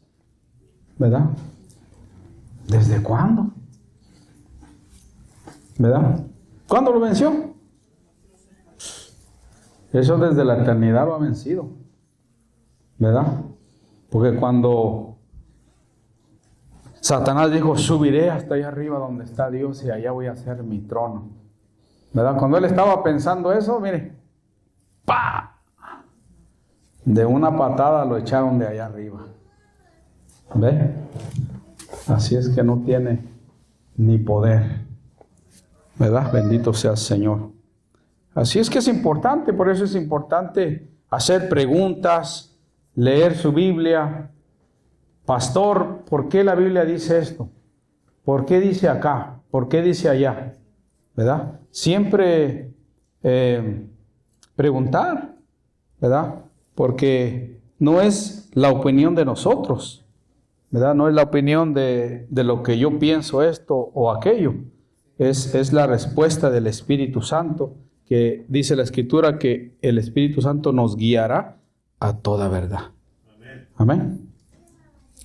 ¿verdad? ¿Desde cuándo? ¿Verdad? ¿Cuándo lo venció? Eso desde la eternidad lo ha vencido, ¿verdad? Porque cuando Satanás dijo, subiré hasta allá arriba donde está Dios y allá voy a hacer mi trono, ¿verdad? Cuando él estaba pensando eso, mire, ¡pa! De una patada lo echaron de allá arriba. ¿Ve? Así es que no tiene ni poder, ¿verdad? Bendito sea el Señor. Así es que es importante, por eso es importante hacer preguntas, leer su Biblia. Pastor, ¿por qué la Biblia dice esto? ¿Por qué dice acá? ¿Por qué dice allá? ¿Verdad? Siempre preguntar, ¿verdad? Porque no es la opinión de nosotros, ¿verdad? No es la opinión de lo que yo pienso esto o aquello. Es la respuesta del Espíritu Santo, que dice la Escritura que el Espíritu Santo nos guiará a toda verdad. Amén. Amén.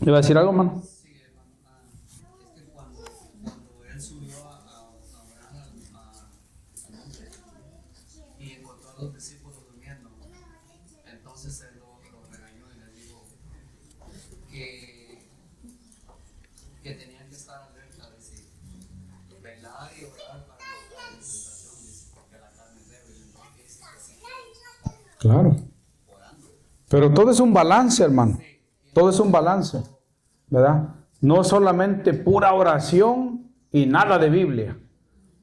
¿Le va a decir algo, hermano? Sí, hermano. Es que cuando él subió a orar al monte y encontró a los discípulos durmiendo, entonces él lo regañó y le dijo que tenían que estar alerta, decir, velar y orar para no caer en tentación, dice, porque la carne es débil. Entonces dice que sí, Claro. orando. Pero todo es un balance, hermano. Todo es un balance, ¿verdad? No es solamente pura oración y nada de Biblia.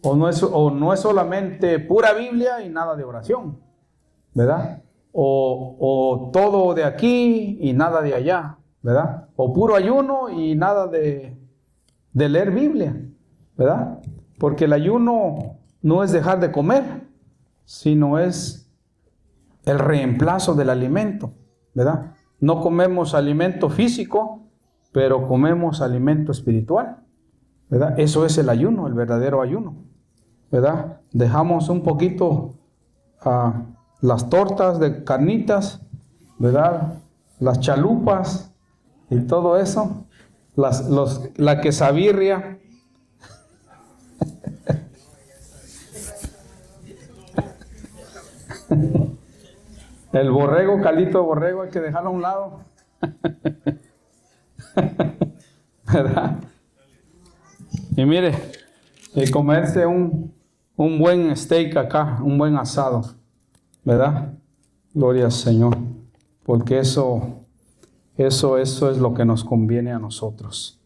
O no es solamente pura Biblia y nada de oración, ¿verdad? O todo de aquí y nada de allá, ¿verdad? O puro ayuno y nada de leer Biblia, ¿verdad? Porque el ayuno no es dejar de comer, sino es el reemplazo del alimento, ¿verdad? No comemos alimento físico, pero comemos alimento espiritual, ¿verdad? Eso es el ayuno, el verdadero ayuno, ¿verdad? Dejamos un poquito las tortas de carnitas, ¿verdad? Las chalupas y todo eso, la quesabirria. El borrego, caldito de borrego, hay que dejarlo a un lado. ¿Verdad? Y mire, comerse un buen steak acá, un buen asado, ¿verdad? Gloria al Señor, porque eso es lo que nos conviene a nosotros.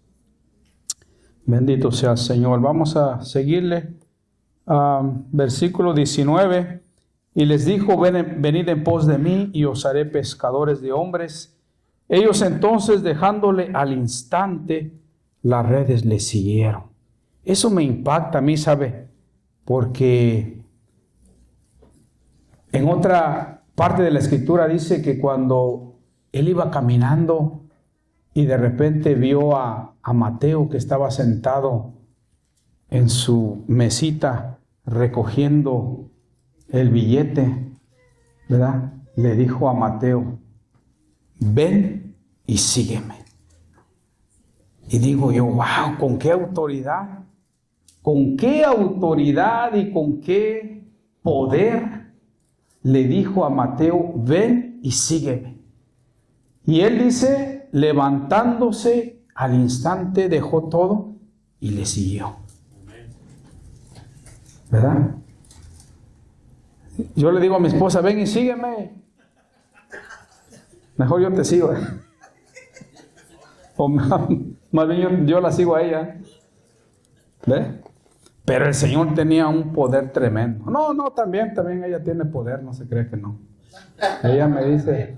Bendito sea el Señor. Vamos a seguirle. Versículo 19. Y les dijo: venid en pos de mí, y os haré pescadores de hombres. Ellos entonces, dejándole al instante las redes, le siguieron. Eso me impacta a mí, ¿sabe? Porque en otra parte de la Escritura dice que cuando él iba caminando y de repente vio a Mateo, que estaba sentado en su mesita recogiendo el billete, ¿verdad? Le dijo a Mateo: ven y sígueme. Y digo yo, wow, ¿con qué autoridad? ¿Con qué autoridad y con qué poder le dijo a Mateo: ven y sígueme? Y él dice, levantándose al instante, dejó todo y le siguió. ¿Verdad? Yo le digo a mi esposa: ven y sígueme. Mejor yo te sigo. O más bien yo la sigo a ella. ¿Ve? Pero el Señor tenía un poder tremendo. No, también ella tiene poder, no se cree que no. Ella me dice: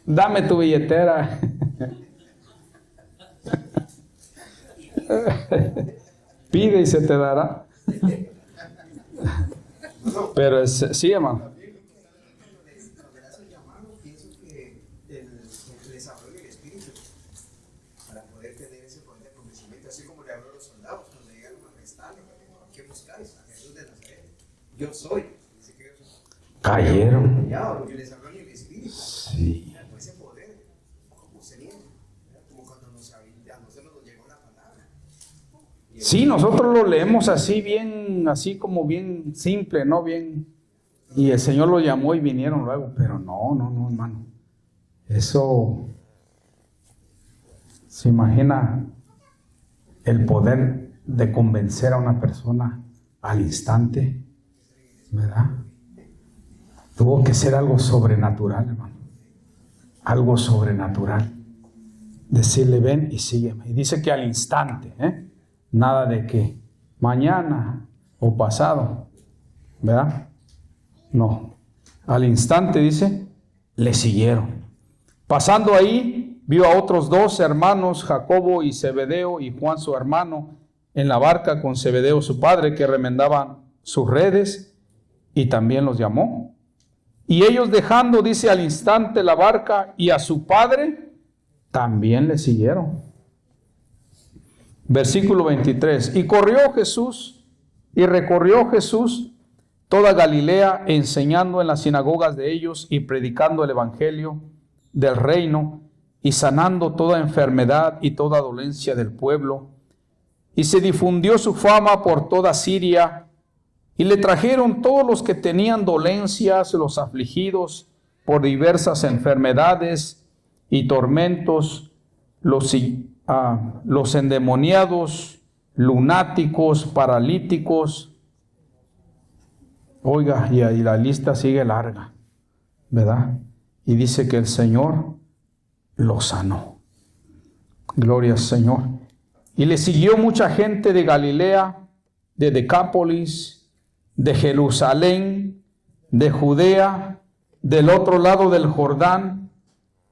dame tu billetera. Pide y se te dará. Pero sí, hermano. Pienso que el desarrollo del espíritu para poder tener ese poder de convencimiento, así como le habló a los soldados cuando llegaron a arrestarlo: ¿qué buscáis? A Jesús de Nazaret. Yo soy. Dice que Cayeron. el desarrollo del espíritu. Sí. Ese poder, como se niega, como cuando a nosotros nos llegó la palabra. Sí, nosotros lo leemos así como bien simple, ¿no? Bien. Y el Señor lo llamó y vinieron luego, pero no, hermano. Eso, se imagina el poder de convencer a una persona al instante, ¿verdad? Tuvo que ser algo sobrenatural, hermano. Algo sobrenatural. Decirle: ven y sígueme. Y dice que al instante, nada de que mañana o pasado, ¿verdad? No. Al instante, dice, le siguieron. Pasando ahí, vio a otros dos hermanos, Jacobo y Zebedeo, y Juan su hermano, en la barca con Zebedeo su padre, que remendaban sus redes, y también los llamó. Y ellos, dejando, dice, al instante la barca y a su padre, también le siguieron. Versículo 23. Y recorrió Jesús toda Galilea, enseñando en las sinagogas de ellos y predicando el evangelio del reino, y sanando toda enfermedad y toda dolencia del pueblo. Y se difundió su fama por toda Siria, y le trajeron todos los que tenían dolencias, los afligidos por diversas enfermedades y tormentos, los endemoniados, lunáticos, paralíticos. Oiga, y ahí la lista sigue larga, ¿verdad? Y dice que el Señor lo sanó. Gloria al Señor. Y le siguió mucha gente de Galilea, de Decápolis, de Jerusalén, de Judea, del otro lado del Jordán,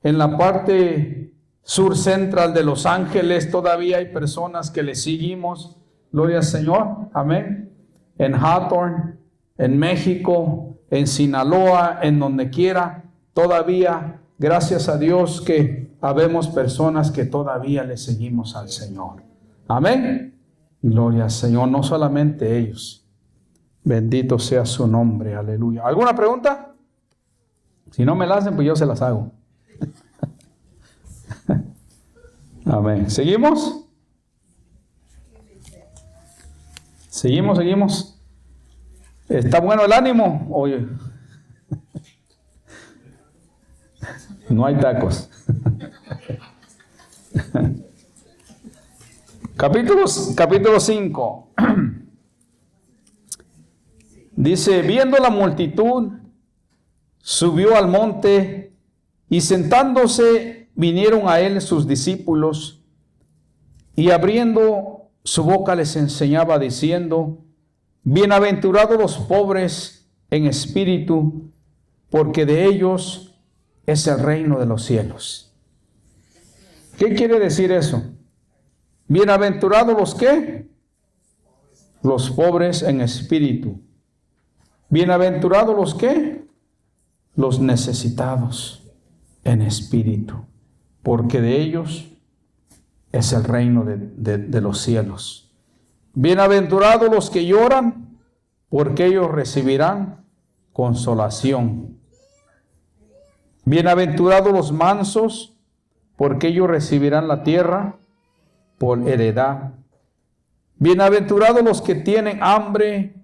en la parte sur central de Los Ángeles. Todavía hay personas que le seguimos. Gloria al Señor. Amén. En Hawthorne, en México, en Sinaloa, en donde quiera, todavía, gracias a Dios que habemos personas que todavía le seguimos al Señor. Amén. Gloria al Señor, no solamente ellos. Bendito sea su nombre, aleluya. ¿Alguna pregunta? Si no me la hacen, pues yo se las hago. Amén. ¿Seguimos? Seguimos. ¿Está bueno el ánimo? Oye. No hay tacos. Capítulo 5. Dice, viendo la multitud, subió al monte y sentándose vinieron a él sus discípulos y abriendo su boca les enseñaba diciendo, bienaventurados los pobres en espíritu, porque de ellos es el reino de los cielos. ¿Qué quiere decir eso? Bienaventurados los ¿qué? Los pobres en espíritu. Bienaventurados los ¿qué? Los necesitados en espíritu, porque de ellos es el reino de los cielos. Bienaventurados los que lloran, porque ellos recibirán consolación. Bienaventurados los mansos, porque ellos recibirán la tierra por heredad. Bienaventurados los que tienen hambre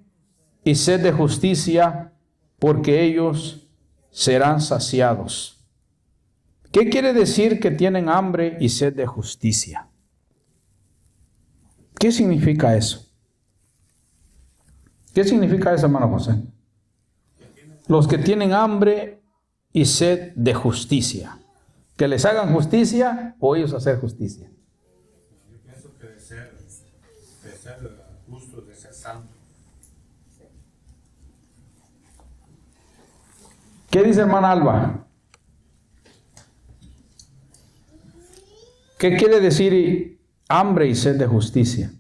y sed de justicia, porque ellos serán saciados. ¿Qué quiere decir que tienen hambre y sed de justicia? ¿Qué significa eso? ¿Qué significa eso, hermano José? Los que tienen hambre y sed de justicia. ¿Que les hagan justicia o ellos hacer justicia? Yo pienso que de ser justo, de ser santo. ¿Qué dice hermana Alba? ¿Qué quiere decir hambre y sed de justicia?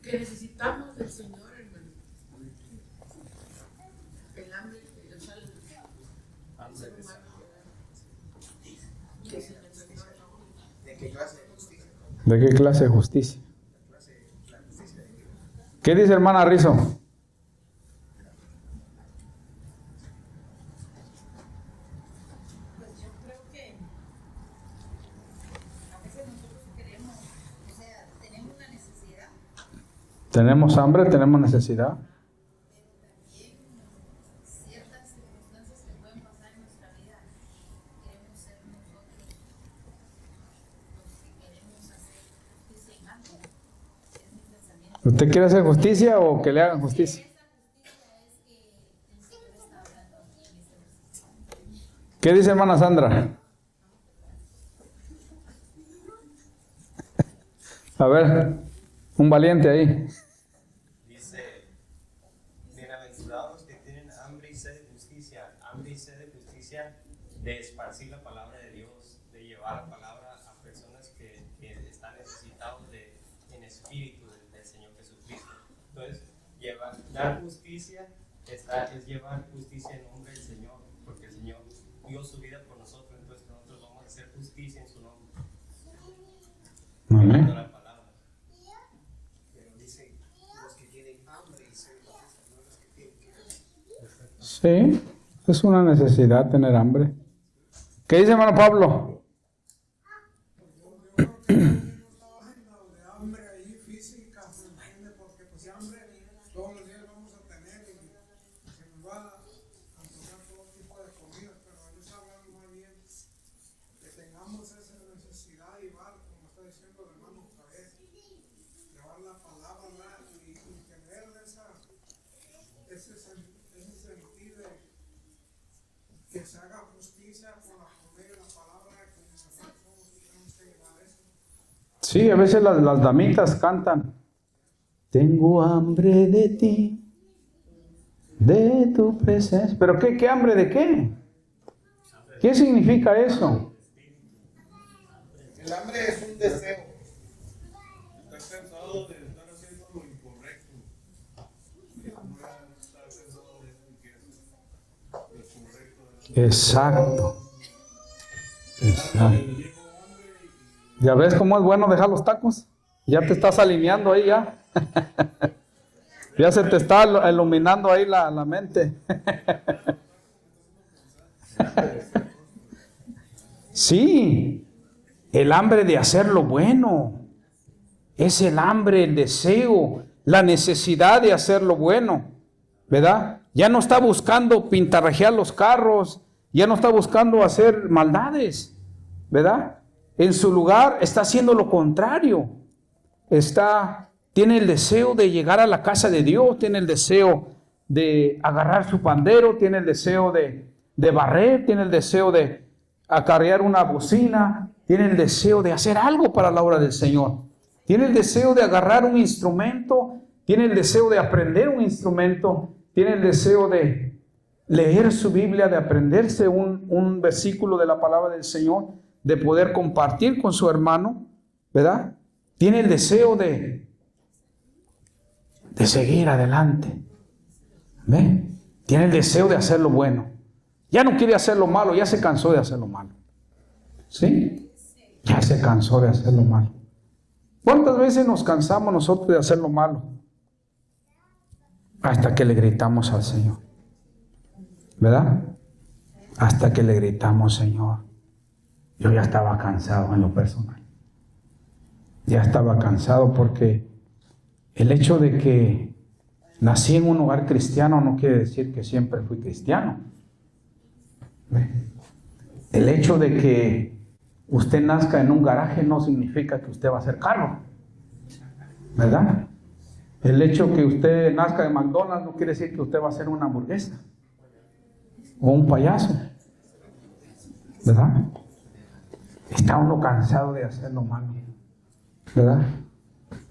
Que necesitamos del Señor, hermano. El hambre, el sal, ser humano. Que sin el Señor no. ¿De qué clase de justicia? ¿De qué clase de justicia? La justicia de Dios. ¿Qué dice hermana Rizo? Pues yo creo que a veces nosotros queremos, o sea, tenemos una necesidad, ¿Tenemos hambre? ¿Tenemos necesidad? pero también ciertas circunstancias que pueden pasar en nuestra vida. Queremos ser nosotros los que queremos hacer justicia en algo. Es mi pensamiento. ¿Usted quiere hacer justicia o que le hagan justicia? Esa justicia es que el Señor está hablando aquí en este versículo. ¿Qué dice hermana Sandra? A ver, un valiente ahí. Dice, bienaventurados que tienen hambre y sed de justicia, de esparcir la palabra de Dios, de llevar la palabra a personas que están necesitados en espíritu del Señor Jesucristo. Entonces, dar justicia es llevar justicia en nombre del Señor, porque el Señor dio su vida por nosotros, entonces nosotros vamos a hacer justicia en su nombre. Amén. La palabra. Pero dice, los que tienen hambre y sed de justicia, no los que tienen. Sí, es una necesidad tener hambre. ¿Qué dice hermano Pablo? Yo creo que no estaba en lo de hambre ahí física, ¿se entiende? Porque pues hambre todos los días vamos a tener y se nos va a antojar todo tipo de comidas, pero él está hablando más bien que tengamos esa necesidad de llevar, como está diciendo el hermano Javier, llevar la palabra, ¿verdad? Y tener ese sentido de que se haga justicia con la medio de la palabra, que nosotros tenemos que llevar eso. Sí, a veces las damitas cantan. Tengo hambre de ti, de tu presencia. ¿Pero qué hambre de qué? ¿Qué significa eso? El hambre es un deseo. Estar cansado de estar haciendo lo incorrecto. Estar cansado de que Exacto. Exacto. ¿Ya ves cómo es bueno dejar los tacos? Ya te estás alineando ahí ya. Ya se te está iluminando ahí la mente. Sí, el hambre de hacer lo bueno. Es el hambre, el deseo, la necesidad de hacer lo bueno, ¿verdad? Ya no está buscando pintarrajear los carros, ya no está buscando hacer maldades, ¿verdad? En su lugar está haciendo lo contrario. Tiene el deseo de llegar a la casa de Dios, tiene el deseo de agarrar su pandero, tiene el deseo de barrer, tiene el deseo de acarrear una bocina, tiene el deseo de hacer algo para la obra del Señor. Tiene el deseo de agarrar un instrumento, tiene el deseo de aprender un instrumento, tiene el deseo de leer su Biblia, de aprenderse un versículo de la palabra del Señor, de poder compartir con su hermano, ¿verdad? Tiene el deseo de seguir adelante. ¿Ve? Tiene el deseo de hacer lo bueno. Ya no quiere hacer lo malo, ya se cansó de hacer lo malo. ¿Sí? Ya se cansó de hacer lo malo. ¿Cuántas veces nos cansamos nosotros de hacer lo malo? Hasta que le gritamos al Señor. ¿Verdad? Hasta que le gritamos, Señor. Yo ya estaba cansado en lo personal. Ya estaba cansado porque el hecho de que nací en un hogar cristiano no quiere decir que siempre fui cristiano. ¿Ve? El hecho de que usted nazca en un garaje no significa que usted va a hacer carro, ¿verdad? El hecho que usted nazca en McDonald's no quiere decir que usted va a ser una hamburguesa o un payaso, ¿verdad? Está uno cansado de hacer lo malo, ¿verdad?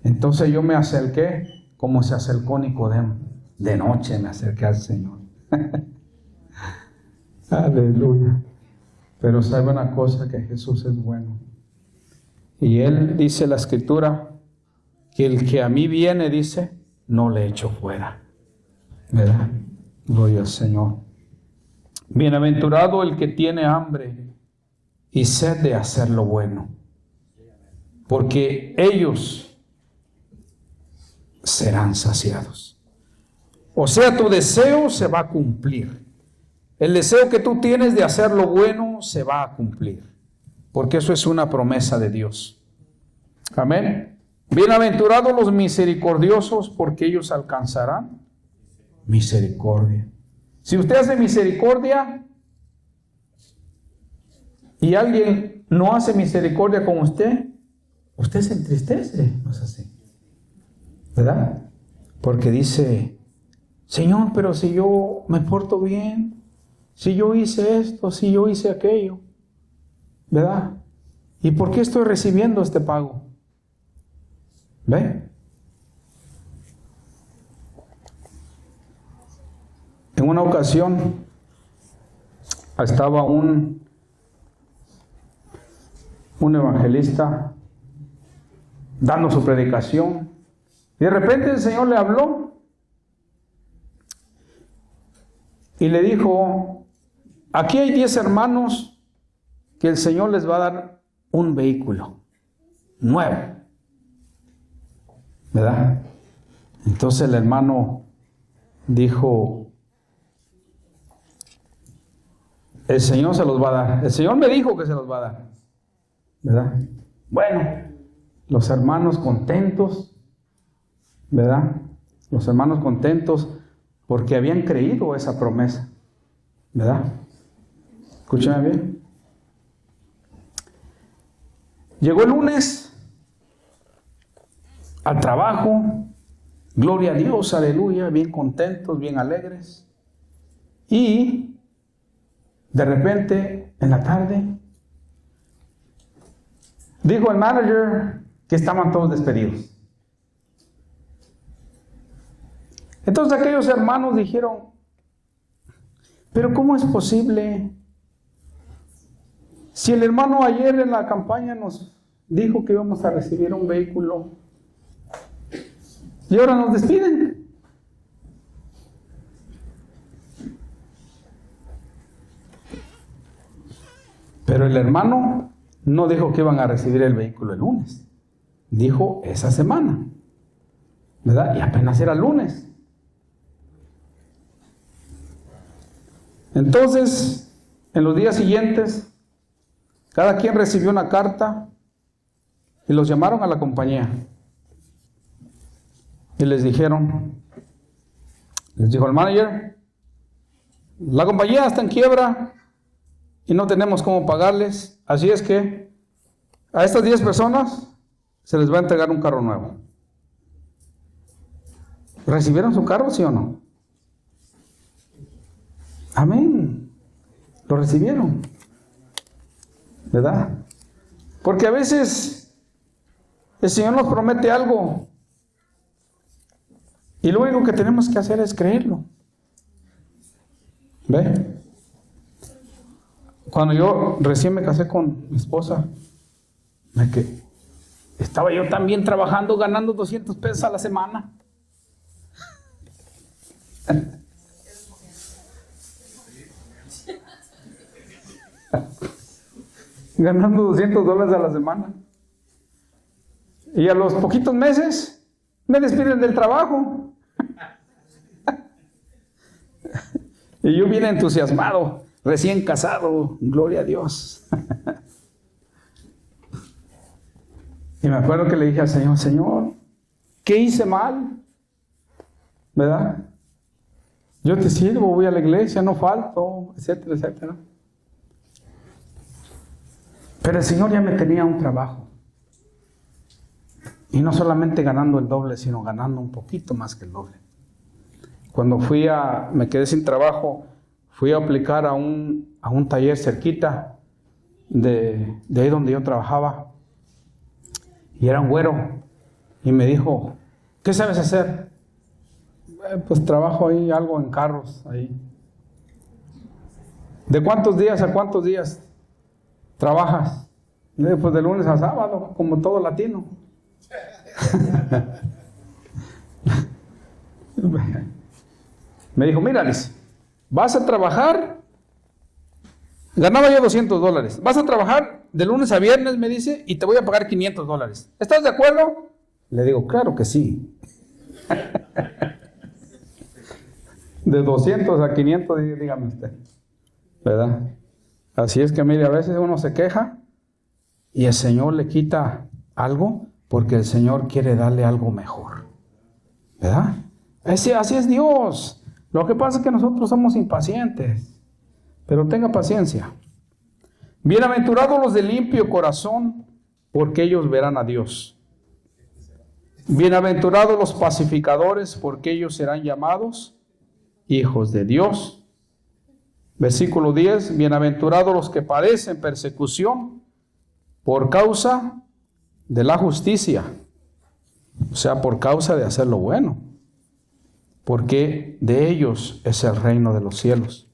Entonces yo me acerqué como se acercó Nicodemo. De noche me acerqué al Señor. Aleluya. Pero sabe una cosa, que Jesús es bueno. Y Él dice la Escritura, que el que a mí viene, dice, no le echo fuera. ¿Verdad? Gloria al Señor. Bienaventurado el que tiene hambre y sed de hacer lo bueno, porque ellos serán saciados. O sea, tu deseo se va a cumplir. El deseo que tú tienes de hacer lo bueno se va a cumplir, porque eso es una promesa de Dios. Amén. Bienaventurados los misericordiosos, porque ellos alcanzarán misericordia. Si usted hace misericordia y alguien no hace misericordia con usted, usted se entristece, ¿no es así? ¿Verdad? Porque dice, Señor, pero si yo me porto bien, si yo hice esto, si yo hice aquello, ¿verdad? ¿Y por qué estoy recibiendo este pago? ¿Ve? En una ocasión estaba un evangelista dando su predicación y de repente el Señor le habló y le dijo, aquí hay 10 hermanos que el Señor les va a dar un vehículo nuevo, ¿verdad? Entonces el hermano dijo, el Señor se los va a dar. El Señor me dijo que se los va a dar, ¿verdad? Bueno, los hermanos contentos, ¿verdad? Los hermanos contentos porque habían creído esa promesa, ¿verdad? Escúchame bien. Llegó el lunes al trabajo, gloria a Dios, aleluya, bien contentos, bien alegres. Y de repente, en la tarde, dijo el manager que estaban todos despedidos. Entonces aquellos hermanos dijeron, pero ¿cómo es posible? Si el hermano ayer en la campaña nos dijo que íbamos a recibir un vehículo y ahora nos despiden. Pero el hermano no dijo que iban a recibir el vehículo el lunes. Dijo esa semana, ¿verdad? Y apenas era lunes. Entonces, en los días siguientes, cada quien recibió una carta y los llamaron a la compañía. Y les dijo el manager, la compañía está en quiebra y no tenemos cómo pagarles, así es que a estas 10 personas se les va a entregar un carro nuevo. ¿Recibieron su carro, sí o no? Amén. Lo recibieron, ¿verdad? Porque a veces el Señor nos promete algo y lo único que tenemos que hacer es creerlo. ¿Ve? Cuando yo recién me casé con mi esposa, estaba yo también trabajando, ganando 200 pesos a la semana. Ganando $200 a la semana. Y a los poquitos meses me despiden del trabajo. Y yo bien entusiasmado, recién casado, gloria a Dios. Y me acuerdo que le dije al Señor, Señor, ¿qué hice mal? ¿Verdad? Yo te sirvo, voy a la iglesia, no falto, etcétera, etcétera. Pero el Señor ya me tenía un trabajo. Y no solamente ganando el doble, sino ganando un poquito más que el doble. Cuando me quedé sin trabajo, fui a aplicar a un taller cerquita de ahí donde yo trabajaba. Y era un güero. Y me dijo, ¿qué sabes hacer? Pues trabajo ahí algo en carros ahí. ¿De cuántos días a cuántos días trabajas? Pues de lunes a sábado, como todo latino. Me dijo, mira, dice, vas a trabajar, ganaba yo $200, vas a trabajar de lunes a viernes, me dice, y te voy a pagar $500. ¿Estás de acuerdo? Le digo, claro que sí. De 200 a 500, dígame usted, ¿verdad? Así es que mire, a veces uno se queja y el Señor le quita algo porque el Señor quiere darle algo mejor, ¿verdad? Así es Dios. Lo que pasa es que nosotros somos impacientes, pero tenga paciencia. Bienaventurados los de limpio corazón, porque ellos verán a Dios. Bienaventurados los pacificadores, porque ellos serán llamados hijos de Dios. Versículo 10, bienaventurados los que padecen persecución por causa de la justicia, o sea, por causa de hacer lo bueno, porque de ellos es el reino de los cielos.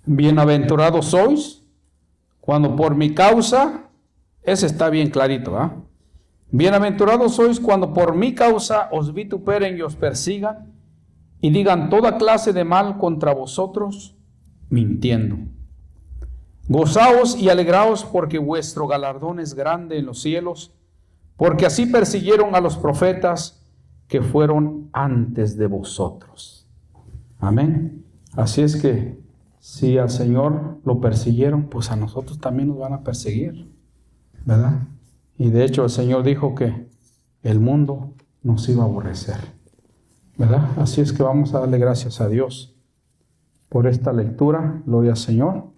Bienaventurados sois cuando por mi causa, ese está bien clarito, ¿ah? Bienaventurados sois cuando por mi causa os vituperen y os persigan y digan toda clase de mal contra vosotros, mintiendo. Gozaos y alegraos porque vuestro galardón es grande en los cielos, porque así persiguieron a los profetas que fueron antes de vosotros. Amén. Así es que si al Señor lo persiguieron, pues a nosotros también nos van a perseguir, ¿verdad? Y de hecho el Señor dijo que el mundo nos iba a aborrecer, ¿verdad? Así es que vamos a darle gracias a Dios por esta lectura. Gloria al Señor.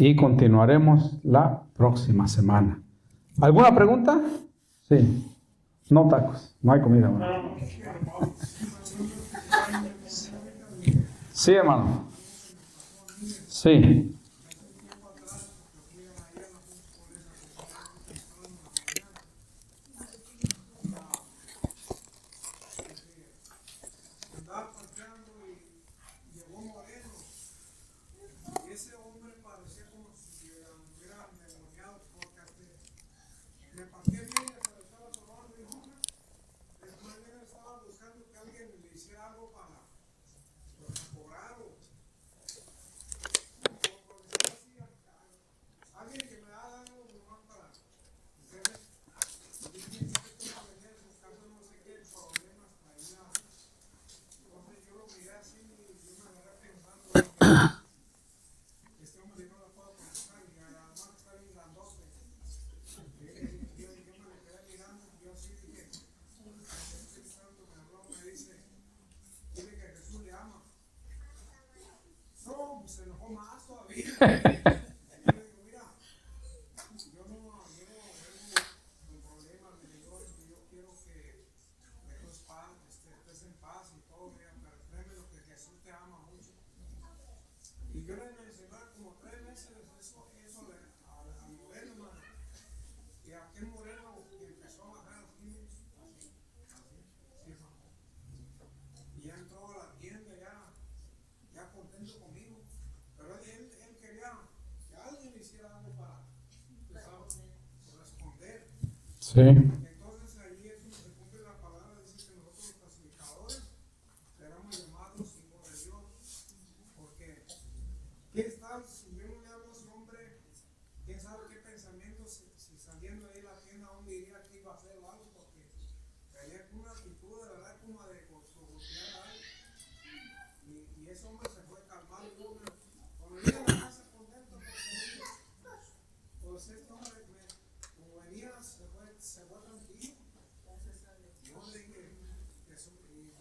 Y continuaremos la próxima semana. ¿Alguna pregunta? Sí. No tacos, no hay comida, hermano. Sí, hermano. Sí. Andaba parqueando y llegó Moreno. Y ese hombre parecía como si hubiera endemoniado, porque me parqué bien y se lo estaba tomando y nunca. Después él estaba buscando que alguien le hiciera algo para cobrar o quería. Yo le digo, mira, yo no vengo con problemas, yo quiero que estés en paz y todo, mira, pero créeme lo que Jesús te ama mucho. Y yo le mencioné como 3 veces eso al Moreno, hermano. Y aquel Moreno empezó a bajar así, sí, hermano. Y ya entró a la tienda, ya contento conmigo. Pero él quería que alguien le hiciera algo para, responder. Sí. Entonces allí es donde se cumple la palabra, dice que nosotros los pacificadores éramos llamados hijos de Dios. Porque quién sabe si yo no le hablo a ese hombre, quién sabe qué pensamientos, si saliendo de ahí la tienda donde diría que iba a hacer algo, porque venía con una actitud de verdad como de corroborar algo. Y ese hombre se fue calmado. Cuando llegué a la casa contento, pues este hombre como venía se fue tranquilo. Yo le dije, y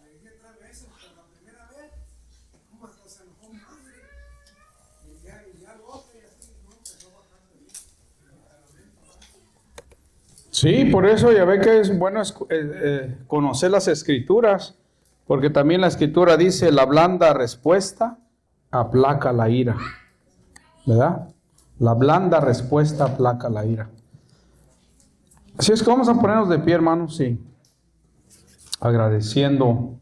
le dije 3 veces, pero la primera vez, como hasta se enojó más. Y ya lo otro, y así, no, empezó a bajar de mí. Sí, por eso ya ve que es bueno conocer las escrituras, porque también la escritura dice, la blanda respuesta aplaca la ira, ¿verdad? La blanda respuesta aplaca la ira. Así es que vamos a ponernos de pie, hermanos, sí, agradeciendo